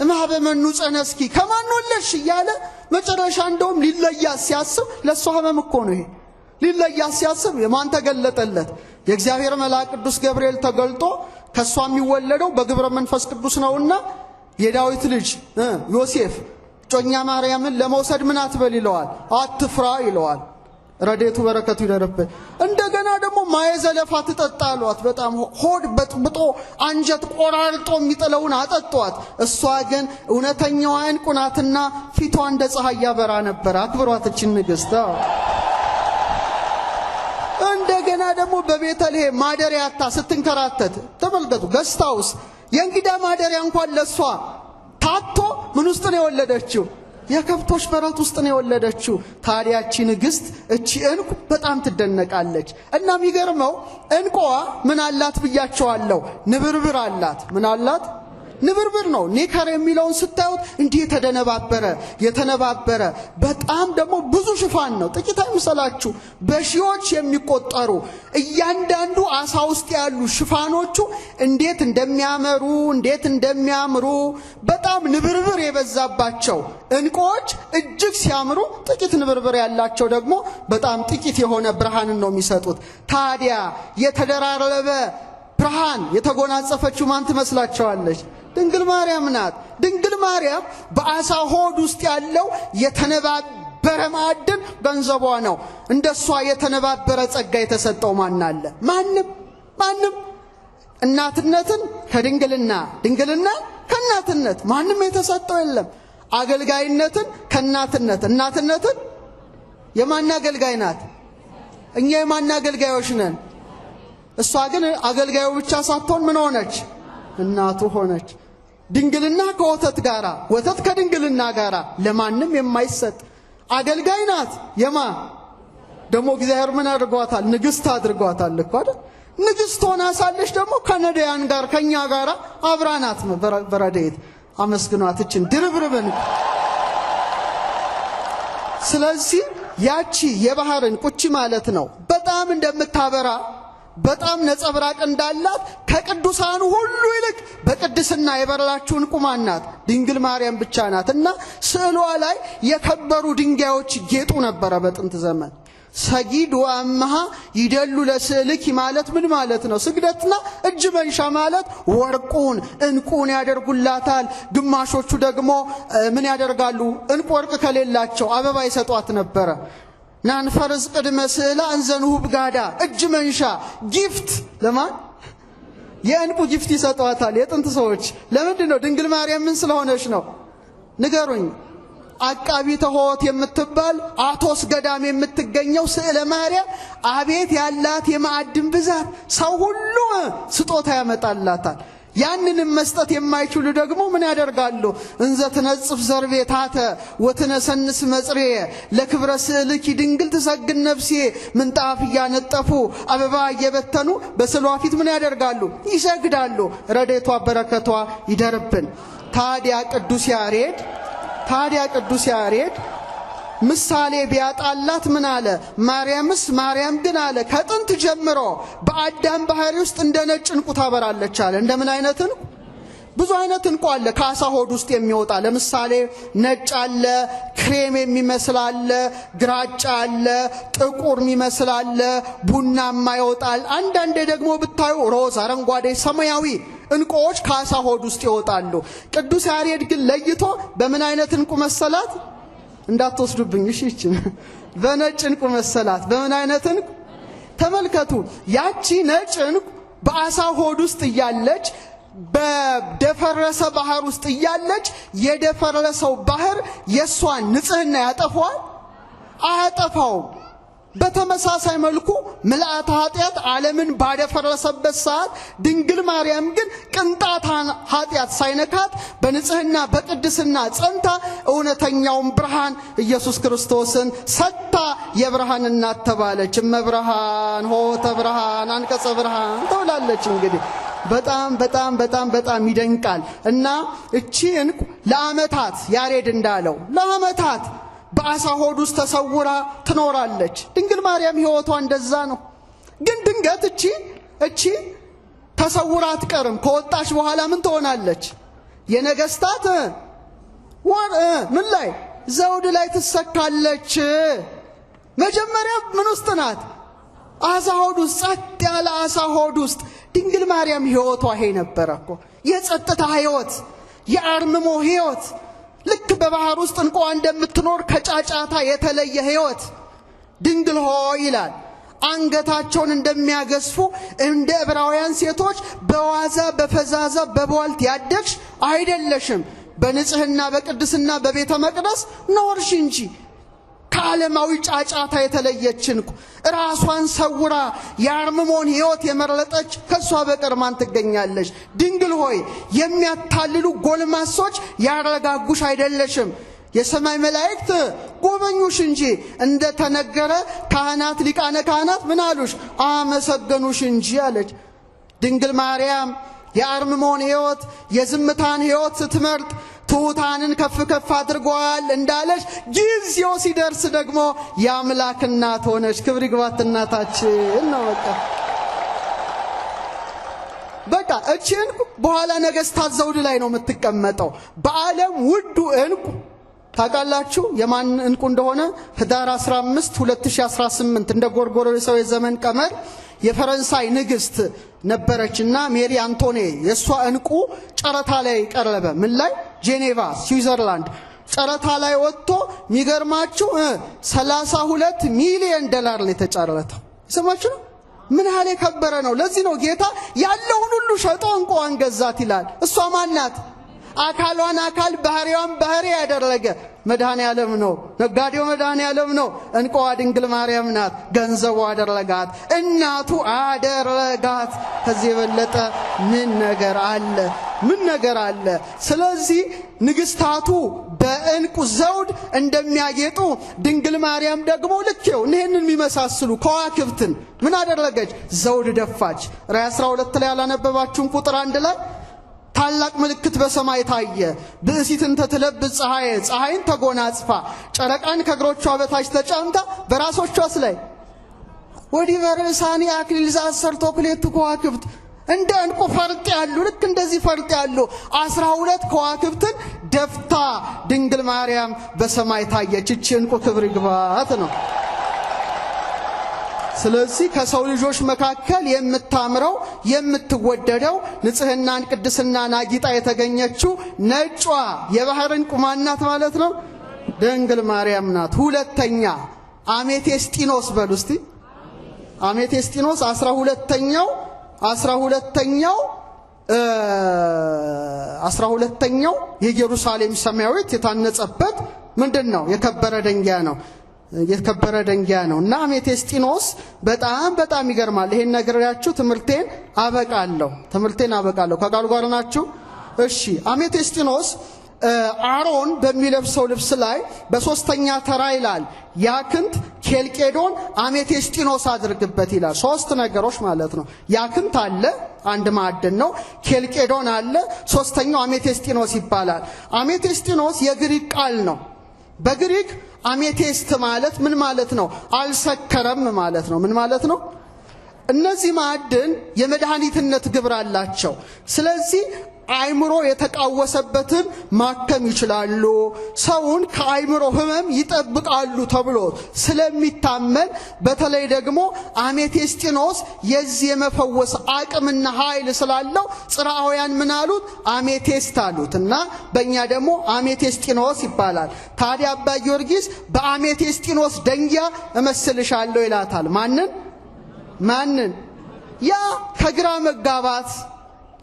እማበ መኑ ጸነስኪ ከማን ወለድሽ እያለ መጨረሻ እንደውም ሊለያት ሲያስብ ለሷ ህመም እኮ ነው ይሄ። ሊለያት ሲያስብ የማን ተገለጠለት? የእግዚአብሔር መልአክ ቅዱስ ገብርኤል ተገልጦ ከሷ የሚወለደው በግብረ መንፈስ ቅዱስ ነውና የዳዊት ልጅ ዮሴፍ ጮኛ ማርያምን ለመውሰድ ምን አትበል ይለዋል፣ አትፍራ ይለዋል። ረዴቱ በረከቱ ይደርብህ። እንደገና ደግሞ ማየዘለፋ ትጠጣሏት። በጣም ሆድ በጥብጦ አንጀት ቆራርጦ የሚጥለውን አጠጧት። እሷ ግን እውነተኛዋ እንቁ ናትና ፊቷ እንደ ፀሐይ ያበራ ነበር። አክብሯት እችን ንግሥት። እንደገና ደግሞ በቤተልሔም ማደሪያታ ስትንከራተት ተመልከቱ። ገስታውስ የእንግዳ ማደሪያ እንኳን ለሷ ታቶ ምን ውስጥ ነው የወለደችው? የከብቶች በረት ውስጥ ነው የወለደችው። ታዲያ እቺ ንግሥት እቺ እንቁ በጣም ትደነቃለች። እና የሚገርመው እንቁዋ ምን አላት ብያቸዋለሁ? ንብርብር አላት። ምን አላት? ንብርብር ነው። ኔከር የሚለውን ስታዩት እንዲህ የተነባበረ በጣም ደግሞ ብዙ ሽፋን ነው። ጥቂት አይምሰላችሁ። በሺዎች የሚቆጠሩ እያንዳንዱ አሳ ውስጥ ያሉ ሽፋኖቹ እንዴት እንደሚያምሩ በጣም ንብርብር የበዛባቸው እንቁዎች እጅግ ሲያምሩ፣ ጥቂት ንብርብር ያላቸው ደግሞ በጣም ጥቂት የሆነ ብርሃንን ነው የሚሰጡት። ታዲያ የተደራረበ ብርሃን የተጎናጸፈችው ማን ትመስላችኋለች? ድንግል ማርያም ናት። ድንግል ማርያም በአሳ ሆድ ውስጥ ያለው የተነባበረ ማዕድን ገንዘቧ ነው። እንደሷ የተነባበረ ጸጋ የተሰጠው ማን አለ? ማንም። እናትነትን ከድንግልና፣ ድንግልና ከእናትነት ማንም የተሰጠው የለም። አገልጋይነትን ከእናትነት እናትነትን የማን አገልጋይ ናት? እኛ የማን አገልጋዮች ነን? እሷ ግን አገልጋዩ ብቻ ሳትሆን ምን ሆነች? እናቱ ሆነች። ድንግልና ከወተት ጋራ ወተት ከድንግልና ጋራ ለማንም የማይሰጥ አገልጋይ ናት። የማ ደግሞ እግዚአብሔር ምን አድርጓታል? ንግስት አድርጓታል እኮ አይደል? ንግስት ሆና ሳለች ደግሞ ከነዳያን ጋር ከኛ ጋር አብራናት በረድኤት አመስግኗት እችን ድርብርብን። ስለዚህ ያቺ የባህርን ቁቺ ማለት ነው በጣም እንደምታበራ በጣም ነጸብራቅ እንዳላት ከቅዱሳኑ ሁሉ ይልቅ በቅድስና የበራችው ዕንቁ ማን ናት? ድንግል ማርያም ብቻ ናትና ስዕሏ ላይ የከበሩ ድንጋዮች ጌጡ ነበረ በጥንት ዘመን። ሰጊድ ወአምሃ ይደሉ ለስዕልኪ ማለት ምን ማለት ነው? ስግደትና እጅ መንሻ ማለት ወርቁን ዕንቁን ያደርጉላታል። ግማሾቹ ደግሞ ምን ያደርጋሉ? ዕንቁ ወርቅ ከሌላቸው አበባ ይሰጧት ነበረ። ናንፈርዝ ቅድመ ስዕላ እንዘንሁ ብጋዳ እጅ መንሻ ጊፍት ለማን? የዕንቁ ጊፍት ይሰጧታል የጥንት ሰዎች። ለምንድን ነው? ድንግል ማርያም ምን ስለሆነች ነው? ንገሩኝ። አቃቢተ ሆት የምትባል አቶስ ገዳም የምትገኘው ስዕለ ማርያም አቤት ያላት የማዕድን ብዛት! ሰው ሁሉ ስጦታ ያመጣላታል። ያንንም መስጠት የማይችሉ ደግሞ ምን ያደርጋሉ? እንዘ ትነጽፍ ዘርቤታተ ወትነሰንስ መጽሬ ለክብረ ስዕልኪ ድንግል ትሰግድ ነፍሴ ምንጣፍ እያነጠፉ አበባ እየበተኑ በስዕሏ ፊት ምን ያደርጋሉ? ይሰግዳሉ። ረድኤቷ በረከቷ ይደርብን። ታዲያ ቅዱስ ያሬድ ምሳሌ ቢያጣላት ምን አለ? ማርያም ግን አለ ከጥንት ጀምሮ በአዳም ባህሪ ውስጥ እንደ ነጭ ዕንቁ ታበራለች አለ። እንደምን አይነት ዕንቁ? ብዙ አይነት ዕንቁ አለ ከአሳ ሆድ ውስጥ የሚወጣ። ለምሳሌ ነጭ አለ፣ ክሬም የሚመስል አለ፣ ግራጫ አለ፣ ጥቁር የሚመስል አለ፣ ቡናማ ይወጣል። አንዳንዴ ደግሞ ብታዩ ሮዝ፣ አረንጓዴ፣ ሰማያዊ ዕንቁዎች ከአሳ ሆድ ውስጥ ይወጣሉ። ቅዱስ ያሬድ ግን ለይቶ በምን አይነት ዕንቁ መሰላት? እንዳትወስዱብኝ እሺ። በነጭ ዕንቁ መሰላት። በምን አይነት ዕንቁ? ተመልከቱ። ያቺ ነጭ ዕንቁ በአሳ ሆድ ውስጥ እያለች በደፈረሰ ባህር ውስጥ እያለች የደፈረሰው ባህር የሷን ንጽህና ያጠፋዋል? አያጠፋውም። በተመሳሳይ መልኩ ምልአተ ኃጢአት ዓለምን ባደፈረሰበት ሰዓት ድንግል ማርያም ግን ቅንጣታን ኃጢአት ሳይነካት በንጽህና በቅድስና ጸንታ እውነተኛውን ብርሃን ኢየሱስ ክርስቶስን ሰጥታ የብርሃን እናት ተባለች። እመብርሃን ሆተ ብርሃን አንቀጸ ብርሃን ተብላለች። እንግዲህ በጣም ይደንቃል። እና እቺ ዕንቁ ለዓመታት ያሬድ እንዳለው ለዓመታት በአሳ ሆድ ውስጥ ተሰውራ ትኖራለች። ድንግል ማርያም ሕይወቷ እንደዛ ነው። ግን ድንገት እቺ ተሰውራ አትቀርም። ከወጣች በኋላ ምን ትሆናለች? የነገስታት ምን ላይ? ዘውድ ላይ ትሰካለች። መጀመሪያ ምን ውስጥ ናት? አሳ ሆድ ውስጥ፣ ጸጥ ያለ አሳ ሆድ ውስጥ። ድንግል ማርያም ሕይወቷ ይሄ ነበረ እኮ የጸጥታ ሕይወት፣ የአርምሞ ሕይወት። ልክ በባህር ውስጥ ዕንቁ እንደምትኖር ከጫጫታ የተለየ ሕይወት። ድንግል ሆይ ይላል አንገታቸውን እንደሚያገስፉ እንደ ዕብራውያን ሴቶች በዋዛ በፈዛዛ በቧልት ያደግሽ አይደለሽም። በንጽህና በቅድስና በቤተ መቅደስ ኖርሽ እንጂ። ከዓለማዊ ጫጫታ የተለየች ዕንቁ ራሷን ሰውራ የአርምሞን ሕይወት የመረጠች ከሷ በቀር ማን ትገኛለች? ድንግል ሆይ የሚያታልሉ ጎልማሶች ያረጋጉሽ አይደለሽም። የሰማይ መላእክት ጎበኙሽ እንጂ እንደ ተነገረ ካህናት ሊቃነ ካህናት ምን አሉሽ? አመሰገኑሽ እንጂ አለች። ድንግል ማርያም የአርምሞን ሕይወት የዝምታን ሕይወት ስትመርጥ ትሑታንን ከፍ አድርጓል እንዳለች ጊዜው ሲደርስ ደግሞ የአምላክ እናት ሆነች። ክብር ይግባት እናታችን ነው። በቃ እቺ ዕንቁ በኋላ ነገስታት ዘውድ ላይ ነው የምትቀመጠው። በዓለም ውዱ ዕንቁ ታውቃላችሁ የማን ዕንቁ እንደሆነ? ህዳር 15 2018 እንደ ጎርጎሮሳዊ ዘመን ቀመር የፈረንሳይ ንግስት ነበረችና ሜሪ አንቶኔ የሷ ዕንቁ ጨረታ ላይ ቀረበ። ምን ላይ? ጄኔቫ ስዊዘርላንድ ጨረታ ላይ ወጥቶ የሚገርማችሁ 32 ሚሊዮን ዶላር ነው የተጨረተው። ይሰማችሁ ነው? ምን ያህል የከበረ ነው። ለዚህ ነው ጌታ ያለውን ሁሉ ሸጦ ዕንቁዋን ገዛት ይላል። እሷ ማናት? አካሏን አካል ባህሪዋን ባህሪ ያደረገ መድኃኔ ዓለም ነው። ነጋዴው መድኃኔ ዓለም ነው። እንቁዋ ድንግል ማርያም ናት። ገንዘቡ አደረጋት፣ እናቱ አደረጋት። ከዚህ የበለጠ ምን ነገር አለ? ምን ነገር አለ? ስለዚህ ንግስታቱ በእንቁ ዘውድ እንደሚያጌጡ ድንግል ማርያም ደግሞ ልኬው ይህንን የሚመሳስሉ ከዋክብትን ምን አደረገች? ዘውድ ደፋች። ራዕይ 12 ላይ ያላነበባችሁም ቁጥር 1 ላይ ታላቅ ምልክት በሰማይ ታየ። ብእሲትን ተትለብስ ፀሐይን ተጎናጽፋ ጨረቃን ከእግሮቿ በታች ተጫምታ በራሶቿስ ላይ ወዲህ በርእሳኒ አክሊል ዘአሰርቶ ክልኤቱ ከዋክብት እንደ እንቁ ፈርጥ ያሉ ልክ እንደዚህ ፈርጥ ያሉ 12 ከዋክብትን ደፍታ ድንግል ማርያም በሰማይ ታየች። እቺ እንቁ ክብር ይግባት ነው። ስለዚህ ከሰው ልጆች መካከል የምታምረው የምትወደደው ንጽህናን ቅድስናን አጊጣ የተገኘችው ነጯ የባህር እንቁ ማናት ማለት ነው? ድንግል ማርያም ናት። ሁለተኛ አሜቴስጢኖስ በሉ እስቲ። አሜቴስጢኖስ 12ኛው የኢየሩሳሌም ሰማያዊት የታነጸበት ምንድነው? የከበረ ድንጋይ ነው። የከበረ ድንጋይ ነው እና አሜቴስጢኖስ በጣም ይገርማል። ይሄን ነግሬያችሁ ትምህርቴን አበቃለሁ። ከቃሉ ጋር ናችሁ? እሺ። አሜቴስጢኖስ አሮን በሚለብሰው ልብስ ላይ በሶስተኛ ተራ ይላል ያክንት ኬልቄዶን አሜቴስጢኖስ አድርግበት ይላል። ሶስት ነገሮች ማለት ነው። ያክንት አለ፣ አንድ ማዕድን ነው። ኬልቄዶን አለ፣ ሶስተኛው አሜቴስጢኖስ ይባላል። አሜቴስጢኖስ የግሪክ ቃል ነው። በግሪክ አሜቴስት ማለት ምን ማለት ነው? አልሰከረም ማለት ነው። ምን ማለት ነው? እነዚህ ማዕድን የመድኃኒትነት ግብር አላቸው። ስለዚህ አይምሮ የተቃወሰበትን ማከም ይችላሉ፣ ሰውን ከአይምሮ ህመም ይጠብቃሉ ተብሎ ስለሚታመን በተለይ ደግሞ አሜቴስጢኖስ የዚህ የመፈወስ አቅምና ኃይል ስላለው ጽርዓውያን ምን አሉት? አሜቴስት አሉት እና በእኛ ደግሞ አሜቴስጢኖስ ይባላል። ታዲያ አባ ጊዮርጊስ በአሜቴስጢኖስ ደንጊያ እመስልሻለሁ ይላታል። ማንን? ያ ከግራ መጋባት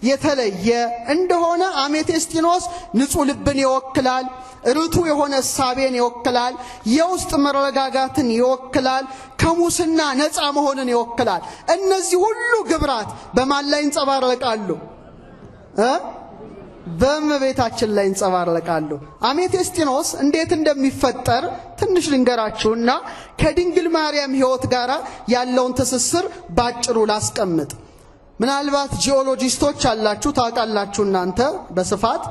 የተለየ እንደሆነ አሜቴስጢኖስ ንጹህ ልብን ይወክላል፣ ርቱ የሆነ እሳቤን ይወክላል፣ የውስጥ መረጋጋትን ይወክላል፣ ከሙስና ነፃ መሆንን ይወክላል። እነዚህ ሁሉ ግብራት በማን ላይ ይንጸባረቃሉ? በእመቤታችን ላይ ይንጸባረቃሉ። አሜቴስጢኖስ እንዴት እንደሚፈጠር ትንሽ ልንገራችሁና ከድንግል ማርያም ሕይወት ጋር ያለውን ትስስር ባጭሩ ላስቀምጥ። ምናልባት ጂኦሎጂስቶች አላችሁ ታውቃላችሁ እናንተ በስፋት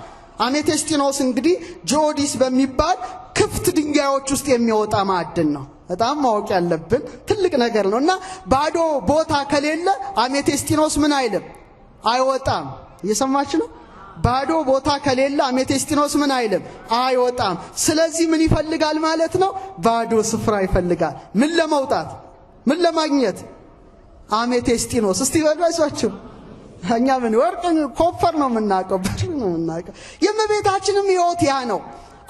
አሜቴስጢኖስ እንግዲህ ጂኦዲስ በሚባል ክፍት ድንጋዮች ውስጥ የሚወጣ ማዕድን ነው። በጣም ማወቅ ያለብን ትልቅ ነገር ነውና ባዶ ቦታ ከሌለ አሜቴስጢኖስ ምን አይልም? አይወጣም። እየሰማችሁ ነው? ባዶ ቦታ ከሌለ አሜቴስጢኖስ ምን አይልም? አይወጣም። ስለዚህ ምን ይፈልጋል ማለት ነው? ባዶ ስፍራ ይፈልጋል። ምን ለመውጣት? ምን ለማግኘት? አሜቴስጢኖስ። እስቲ ወዳጆቻችሁ እኛ ምን ወርቅን ኮፈር ነው የምናውቀው፣ ብር ነው የምናውቀው። የእመቤታችንም ሕይወት ያ ነው፣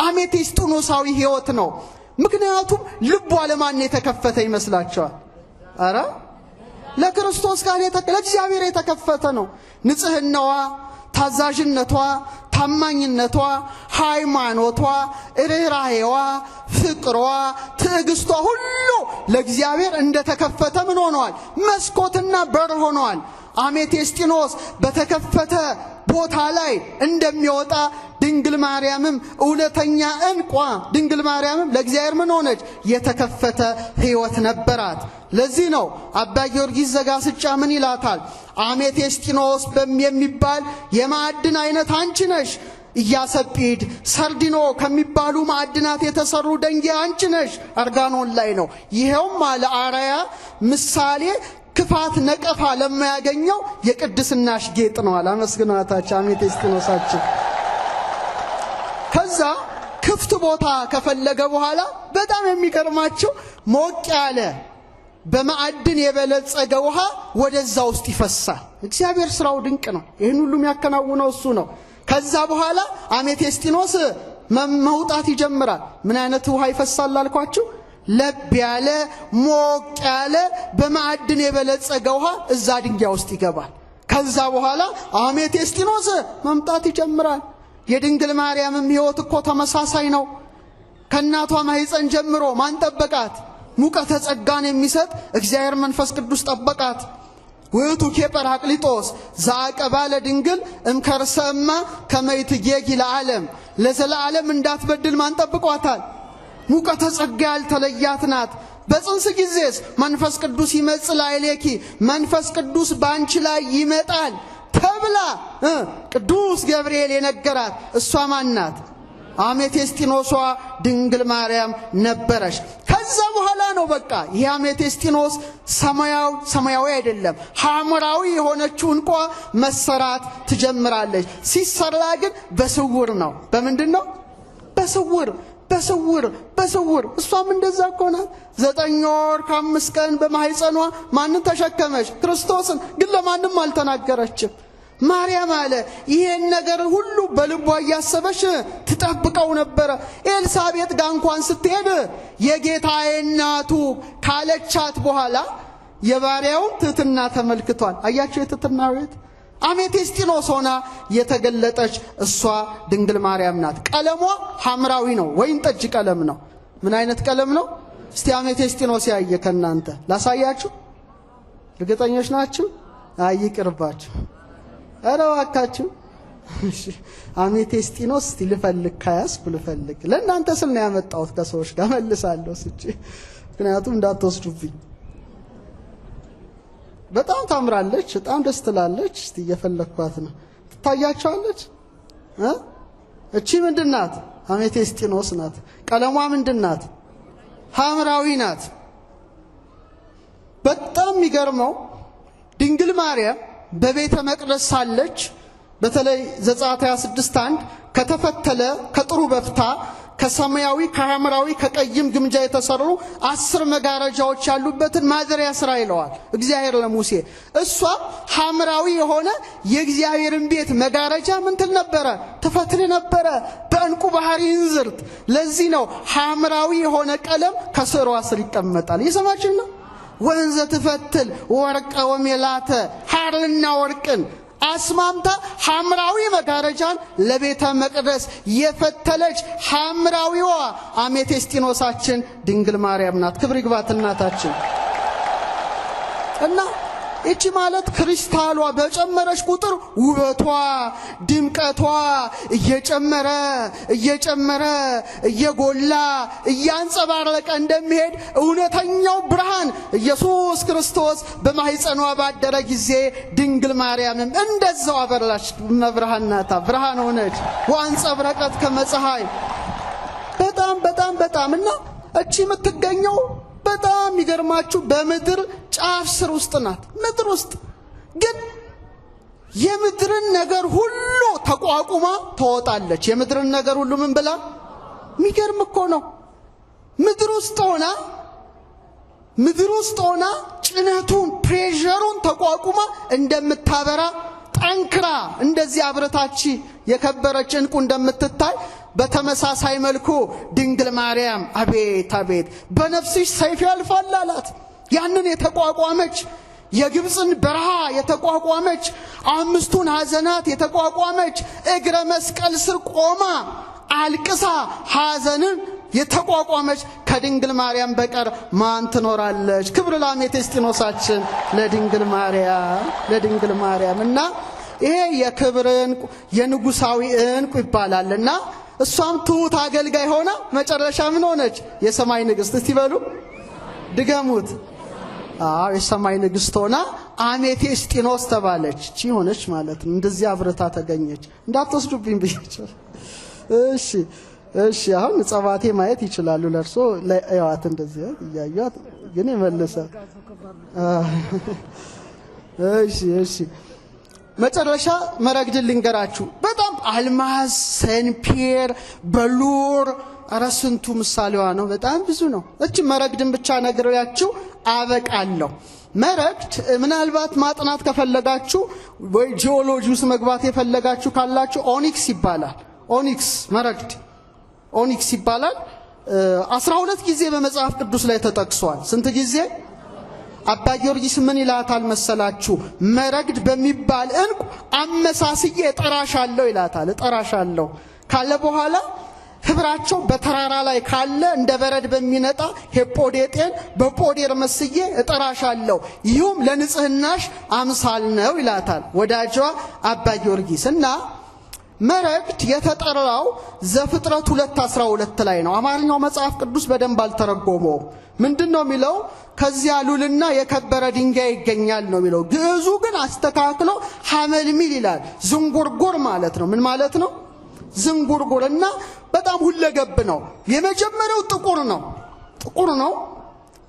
አሜቴስጢኖሳዊ ሕይወት ነው። ምክንያቱም ልቧ ለማን የተከፈተ ይመስላችኋል? አረ ለክርስቶስ ጋር ለእግዚአብሔር የተከፈተ ነው። ንጽህናዋ፣ ታዛዥነቷ፣ ታማኝነቷ፣ ሃይማኖቷ፣ ርህራሄዋ፣ ፍቅሯ፣ ትዕግስቷ ሁሉ ለእግዚአብሔር እንደተከፈተ ምን ሆነዋል? መስኮትና በር ሆነዋል። አሜቴስጢኖስ በተከፈተ ቦታ ላይ እንደሚወጣ ድንግል ማርያምም እውነተኛ እንቋ ድንግል ማርያምም ለእግዚአብሔር ምን ሆነች? የተከፈተ ሕይወት ነበራት። ለዚህ ነው አባ ጊዮርጊስ ዘጋስጫ ምን ይላታል? አሜቴስጢኖስ የሚባል የማዕድን አይነት አንቺ ነሽ። ኢያሰጲድ፣ ሰርዲኖ ከሚባሉ ማዕድናት የተሰሩ ደንጊያ አንቺ ነሽ። አርጋኖን ላይ ነው። ይሄውም አለ አራያ ምሳሌ ክፋት ነቀፋ ለማያገኘው የቅድስናሽ ጌጥ ነው አለ። አመስግናታችሁ አሜቴስጢኖሳችን። ከዛ ክፍት ቦታ ከፈለገ በኋላ በጣም የሚገርማችሁ ሞቅ ያለ በማዕድን የበለጸገ ውሃ ወደዛ ውስጥ ይፈሳል። እግዚአብሔር ስራው ድንቅ ነው። ይህን ሁሉ የሚያከናውነው እሱ ነው። ከዛ በኋላ አሜቴስጢኖስ መውጣት ይጀምራል። ምን አይነት ውሃ ይፈሳል አልኳችሁ? ለብ ያለ ሞቅ ያለ በማዕድን የበለጸገ ውሃ እዛ ድንጋይ ውስጥ ይገባል። ከዛ በኋላ አሜቴስጢኖስ መምጣት ይጀምራል። የድንግል ማርያምም ሕይወት እኮ ተመሳሳይ ነው። ከእናቷ ማኅፀን ጀምሮ ማን ጠበቃት? ሙቀተ ጸጋን የሚሰጥ እግዚአብሔር መንፈስ ቅዱስ ጠበቃት። ውእቱ ጰራቅሊጦስ ዘአቀባ ለድንግል እምከርሰማ ከመ ይትጌጊ ለዓለም። ለዘላለም እንዳትበድል ማን ጠብቋታል? ሙቀተ ጸጋ ያልተለያት ናት። በጽንስ ጊዜስ መንፈስ ቅዱስ ይመጽእ ላዕሌኪ፣ መንፈስ ቅዱስ ባንቺ ላይ ይመጣል ተብላ ቅዱስ ገብርኤል የነገራት እሷ ማን ናት? አሜቴስጢኖሷ ድንግል ማርያም ነበረች። ከዛ በኋላ ነው በቃ ይህ አሜቴስጢኖስ ሰማያዊ አይደለም ሐምራዊ የሆነችው እንኳ መሰራት ትጀምራለች። ሲሰራ ግን በስውር ነው። በምንድን ነው? በስውር እሷም እንደዛ ቆና 9 ወር ከ5 ቀን በማኅፀኗ ማንን ተሸከመች? ክርስቶስን። ግን ለማንም አልተናገረችም። ማርያም አለ ይሄን ነገር ሁሉ በልቧ እያሰበች ትጠብቀው ነበር። ኤልሳቤጥ ጋር እንኳን ስትሄድ የጌታዬ እናቱ ካለቻት በኋላ የባሪያውን ትሕትና ተመልክቷል። አያችሁ የትሕትና ቤት አሜቴስጢኖስ ሆና የተገለጠች እሷ ድንግል ማርያም ናት። ቀለሟ ሐምራዊ ነው፣ ወይን ጠጅ ቀለም ነው። ምን አይነት ቀለም ነው? እስቲ አሜቴስጢኖስ ያየ ከናንተ ላሳያችሁ። እርግጠኞች ናችሁ? አይቅርባችሁ። ኧረ እባካችሁ። እሺ አሜቴስጢኖስ እስቲ ልፈልግ፣ ካያስኩ ልፈልግ። ለእናንተ ስል ነው ያመጣሁት። ከሰዎች ጋር መልሳለሁ ስጪ፣ ምክንያቱም እንዳትወስዱብኝ። በጣም ታምራለች፣ በጣም ደስ ትላለች። እስቲ እየፈለኳት ነው። ትታያቸዋለች። እቺ ምንድናት? አሜቴስጢኖስ ናት። ቀለሟ ምንድናት? ሐምራዊ ናት። በጣም የሚገርመው ድንግል ማርያም በቤተ መቅደስ ሳለች በተለይ ዘጸአት 26:1 ከተፈተለ ከጥሩ በፍታ ከሰማያዊ ከሐምራዊ ከቀይም ግምጃ የተሰሩ 10 መጋረጃዎች ያሉበትን ማደሪያ ስራ ይለዋል እግዚአብሔር ለሙሴ። እሷ ሐምራዊ የሆነ የእግዚአብሔርን ቤት መጋረጃ ምን ትል ነበረ? ትፈትል ነበረ በዕንቁ ባህሪ እንዝርት። ለዚህ ነው ሐምራዊ የሆነ ቀለም ከስሯ ስር ይቀመጣል። የሰማችን ነው። ወንዘ ትፈትል ወርቀ ወሜላተ ሐርና ወርቅን አስማምታ ሐምራዊ መጋረጃን ለቤተ መቅደስ የፈተለች ሐምራዊዋ አሜቴስጢኖሳችን ድንግል ማርያም ናት። ክብር ይግባት እናታችን። እና እቺ ማለት ክሪስታሏ በጨመረች ቁጥር ውበቷ ድምቀቷ እየጨመረ እየጎላ እያንጸባረቀ እንደሚሄድ እውነተኛው ብርሃን ኢየሱስ ክርስቶስ በማኅፀኗ ባደረ ጊዜ ድንግል ማርያምም እንደዛው አበራች። መብርሃን ናታ፣ ብርሃን ሆነች። ወአንጸብረቀት ከመ ፀሐይ። በጣም እና እቺ የምትገኘው በጣም ይገርማችሁ በምድር ጫፍ ስር ውስጥ ናት። ምድር ውስጥ ግን የምድርን ነገር ሁሉ ተቋቁማ ትወጣለች። የምድርን ነገር ሁሉ ምን ብላ? የሚገርም እኮ ነው። ምድር ውስጥ ሆና ጭነቱን ፕሬሸሩን ተቋቁማ እንደምታበራ ጠንክራ እንደዚህ አብረታች የከበረች ዕንቁ እንደምትታይ በተመሳሳይ መልኩ ድንግል ማርያም አቤት በነፍስሽ ሰይፍ ያልፋል አላት። ያንን የተቋቋመች የግብፅን በረሃ የተቋቋመች 5ቱን ሐዘናት የተቋቋመች እግረ መስቀል ስር ቆማ አልቅሳ ሐዘንን የተቋቋመች ከድንግል ማርያም በቀር ማን ትኖራለች? ክብር ለአሜቴስጢኖሳችን ለድንግል ማርያም። እና ይሄ የክብር ዕንቁ የንጉሳዊ ዕንቁ ይባላልና እሷም ትሁት አገልጋይ ሆና መጨረሻ ምን ሆነች? የሰማይ ንግስት። እስቲ በሉ ድገሙት። የሰማይ ንግስት ሆና አሜቴስጢኖስ ተባለች። እቺ ሆነች ማለት ነው። እንደዚህ አብረታ ተገኘች። እንዳትወስዱብኝ ብያቸው። እሺ አሁን ጸባቴ ማየት ይችላሉ። ለርሶ ለያዋት እንደዚህ እያዩት ግን ይመለሰ። እሺ መጨረሻ መረግድን ልንገራችሁ። በጣም አልማዝ፣ ሰንፔር፣ በሉር አራስንቱ ምሳሌዋ ነው። በጣም ብዙ ነው። እቺ መረግድን ብቻ ነግሬያችሁ አበቃለሁ። መረግድ ምናልባት ማጥናት ከፈለጋችሁ ወይ ጂኦሎጂ ውስጥ መግባት የፈለጋችሁ ካላችሁ ኦኒክስ ይባላል። ኦኒክስ ይባላል። 12 ጊዜ በመጽሐፍ ቅዱስ ላይ ተጠቅሷል። ስንት ጊዜ? አባ ጊዮርጊስ ምን ይላታል መሰላችሁ? መረግድ በሚባል እንቁ አመሳስዬ እጠራሻለሁ ይላታል። እጠራሻለሁ ካለ በኋላ ህብራቸው በተራራ ላይ ካለ እንደ በረድ በሚነጣ ሄጶዴጤን በጶዴር መስዬ እጠራሻለሁ፣ ይሁም ለንጽህናሽ አምሳል ነው ይላታል ወዳጇ አባ ጊዮርጊስ። እና መረግድ የተጠራው ዘፍጥረት 2:12 ላይ ነው። አማርኛው መጽሐፍ ቅዱስ በደንብ አልተረጎመው። ምንድነው የሚለው? ከዚያ ሉልና የከበረ ድንጋይ ይገኛል ነው የሚለው። ግዕዙ ግን አስተካክሎ ሐመልሚል ይላል። ዝንጉርጉር ማለት ነው። ምን ማለት ነው? ዝንጉርጉርና በጣም ሁለገብ ነው። የመጀመሪያው ጥቁር ነው።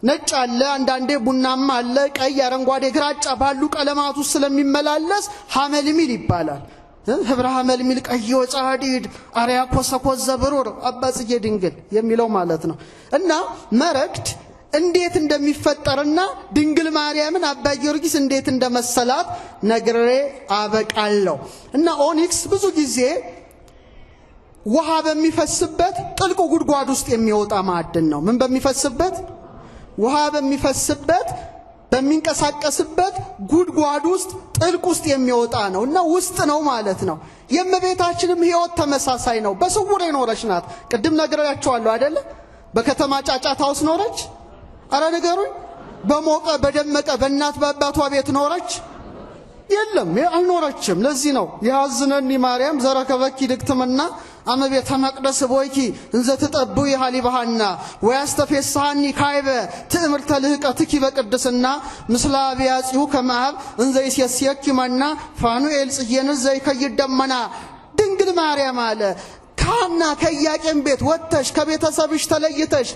ነጭ አለ፣ አንዳንዴ ቡናማ አለ፣ ቀይ፣ አረንጓዴ፣ ግራጫ ባሉ ቀለማት ውስጥ ስለሚመላለስ ሐመልሚል ይባላል። ህብረ ሐመልሚል ቀይ ወጻዲድ አርያ ኮሰኮስ ዘብሩር አባ ጽጌ ድንግል የሚለው ማለት ነው። እና መረግድ እንዴት እንደሚፈጠርና ድንግል ማርያምን አባ ጊዮርጊስ እንዴት እንደመሰላት ነግሬ አበቃለሁ። እና ኦኒክስ ብዙ ጊዜ ውሃ በሚፈስበት ጥልቁ ጉድጓድ ውስጥ የሚወጣ ማዕድን ነው። ምን በሚፈስበት? ውሃ በሚፈስበት በሚንቀሳቀስበት ጉድጓድ ውስጥ ጥልቅ ውስጥ የሚወጣ ነው እና ውስጥ ነው ማለት ነው። የእመቤታችንም ሕይወት ተመሳሳይ ነው። በስውር የኖረች ናት። ቅድም ነግሬያቸዋለሁ አይደለ? በከተማ ጫጫታ ውስጥ ኖረች? አረ ንገሩኝ። በሞቀ በደመቀ በእናት በአባቷ ቤት ኖረች? የለም፣ አልኖረችም። ለዚህ ነው ያዝነኒ ማርያም ዘረከበኪ ድግትምና አመቤተ መቅደስ ቦይኪ እንዘ ትጠብይ ሐሊባሃና ወያስተፌስሃኒ ካይበ ትእምርተ ልህቀትኪ በቅድስና ምስለ አብያጺሁ ከመአብ እንዘ ይሴስየኪ መና ፋኑኤል ጽየን ዘይከይደመና። ድንግል ማርያም አለ ካና ከኢያቄም ቤት ወጥተሽ ከቤተሰብሽ ተለይተሽ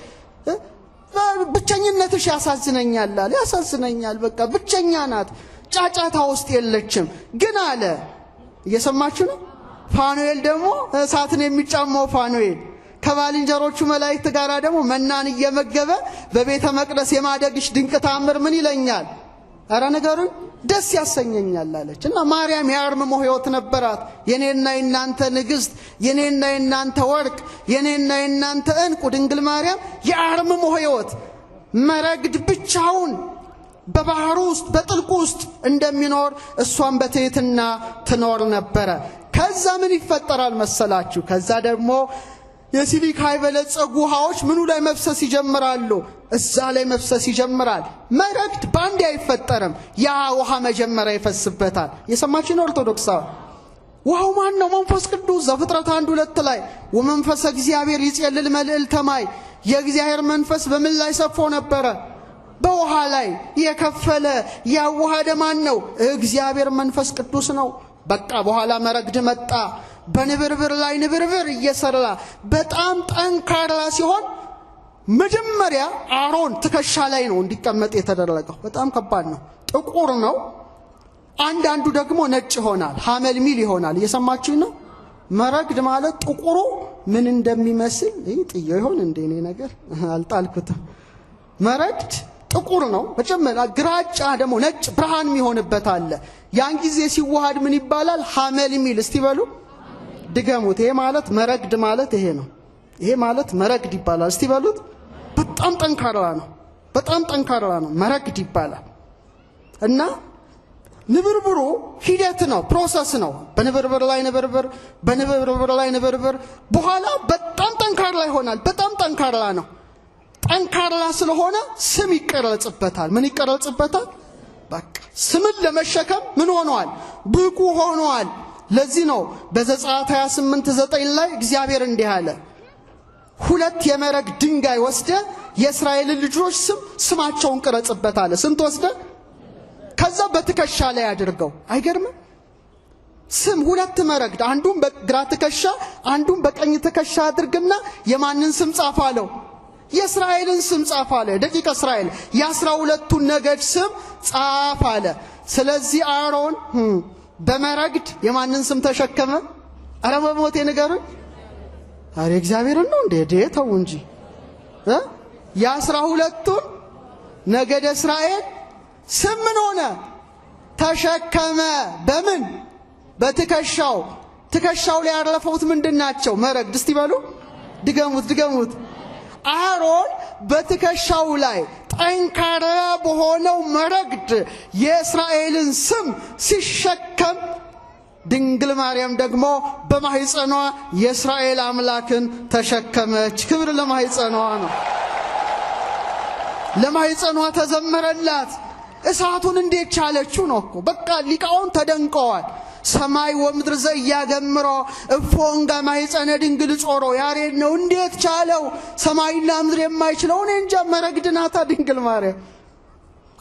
ብቸኝነትሽ ያሳዝነኛል አለ። ያሳዝነኛል፣ በቃ ብቸኛ ናት፣ ጫጫታ ውስጥ የለችም። ግን አለ እየሰማችሁ ነው። ፋኑኤል ደግሞ እሳትን የሚጫማው ፋኑኤል ከባልንጀሮቹ መላእክት ጋር ደግሞ መናን እየመገበ በቤተ መቅደስ የማደግሽ ድንቅ ታምር ምን ይለኛል? አረ ነገሩን ደስ ያሰኘኛል አለች። እና ማርያም የአርምሞ ሕይወት ነበራት። የኔና የናንተ ንግሥት፣ የኔና የናንተ ወርቅ፣ የኔና የናንተ እንቁ ድንግል ማርያም የአርምሞ ሕይወት። መረግድ ብቻውን በባህሩ ውስጥ በጥልቁ ውስጥ እንደሚኖር እሷን በትሕትና ትኖር ነበረ። ከዛ ምን ይፈጠራል መሰላችሁ? ከዛ ደግሞ የሲሊካ የበለጸጉ ውሃዎች ምኑ ላይ መፍሰስ ይጀምራሉ? እዛ ላይ መፍሰስ ይጀምራል። መረግድ ባንዴ አይፈጠርም። ያ ውሃ መጀመሪያ ይፈስበታል። የሰማችሁ ነው ኦርቶዶክሳው? ውሃው ማን ነው? መንፈስ ቅዱስ። ዘፍጥረት 1:2 ላይ ወመንፈሰ እግዚአብሔር ይጼልል መልዕልተ ማይ፣ የእግዚአብሔር መንፈስ በምን ላይ ሰፎ ነበረ? በውሃ ላይ የከፈለ ያዋሃደ ማን ነው? እግዚአብሔር መንፈስ ቅዱስ ነው። በቃ በኋላ መረግድ መጣ። በንብርብር ላይ ንብርብር እየሰራ በጣም ጠንካራ ሲሆን መጀመሪያ አሮን ትከሻ ላይ ነው እንዲቀመጥ የተደረገው። በጣም ከባድ ነው። ጥቁር ነው። አንዳንዱ ደግሞ ነጭ ይሆናል፣ ሐመልሚል ይሆናል። እየሰማችሁ ነው? መረግድ ማለት ጥቁሩ ምን እንደሚመስል ጥዬ ይሆን እንደ እኔ ነገር አልጣልኩትም። መረግድ ጥቁር ነው። መጀመሪያ ግራጫ ደግሞ ነጭ ብርሃን የሚሆንበት አለ። ያን ጊዜ ሲዋሃድ ምን ይባላል? ሐመልሚል። እስቲ በሉ ድገሙት። ይሄ ማለት መረግድ ማለት ይሄ ነው። ይሄ ማለት መረግድ ይባላል። እስቲ በሉት። በጣም ጠንካራ ነው። በጣም ጠንካራ ነው። መረግድ ይባላል። እና ንብርብሩ ሂደት ነው፣ ፕሮሰስ ነው። በንብርብር ላይ ንብርብር፣ በንብርብር ላይ ንብርብር፣ በኋላ በጣም ጠንካራ ይሆናል። በጣም ጠንካራ ነው። ጠንካራ ስለሆነ ስም ይቀረጽበታል። ምን ይቀረጽበታል? በቃ ስምን ለመሸከም ምን ሆኗል? ብቁ ሆኗል። ለዚህ ነው በዘጸአት 28:9 ላይ እግዚአብሔር እንዲህ አለ፣ 2 የመረግድ ድንጋይ ወስደ የእስራኤልን ልጆች ስማቸውን ቅረጽበት አለ። ስንት ወስደ? ከዛ በትከሻ ላይ አድርገው። አይገርምም? ስም 2 መረግድ፣ አንዱን በግራ ትከሻ አንዱን በቀኝ ትከሻ አድርግና የማንን ስም ጻፍ አለው? የእስራኤልን ስም ጻፍ አለ። ደቂቀ እስራኤል የ12ቱን ነገድ ስም ጻፍ አለ። ስለዚህ አሮን በመረግድ የማንን ስም ተሸከመ? አረ በሞቴ ንገሩኝ። አረ እግዚአብሔርን ነው እንዴ? ተው እንጂ የ12ቱን ነገደ እስራኤል ስም ምን ሆነ? ተሸከመ። በምን? በትከሻው። ትከሻው ላይ ያረፈውት ምንድናቸው? መረግድ። እስቲ በሉ ድገሙት። አሮን በትከሻው ላይ ጠንካራ በሆነው መረግድ የእስራኤልን ስም ሲሸከም ድንግል ማርያም ደግሞ በማህፀኗ የእስራኤል አምላክን ተሸከመች። ክብር ለማህፀኗ ነው። ለማህፀኗ ተዘመረላት። እሳቱን እንዴት ቻለችው ነው እኮ። በቃ ሊቃውን ተደንቀዋል። ሰማይ ወምድር ዘያገምሮ እፎንጋ ማህፀነ ድንግል ጾሮ ያሬድ ነው። እንዴት ቻለው? ሰማይና ምድር የማይችለው እንጃ መረግድናታ ድንግል ማርያም።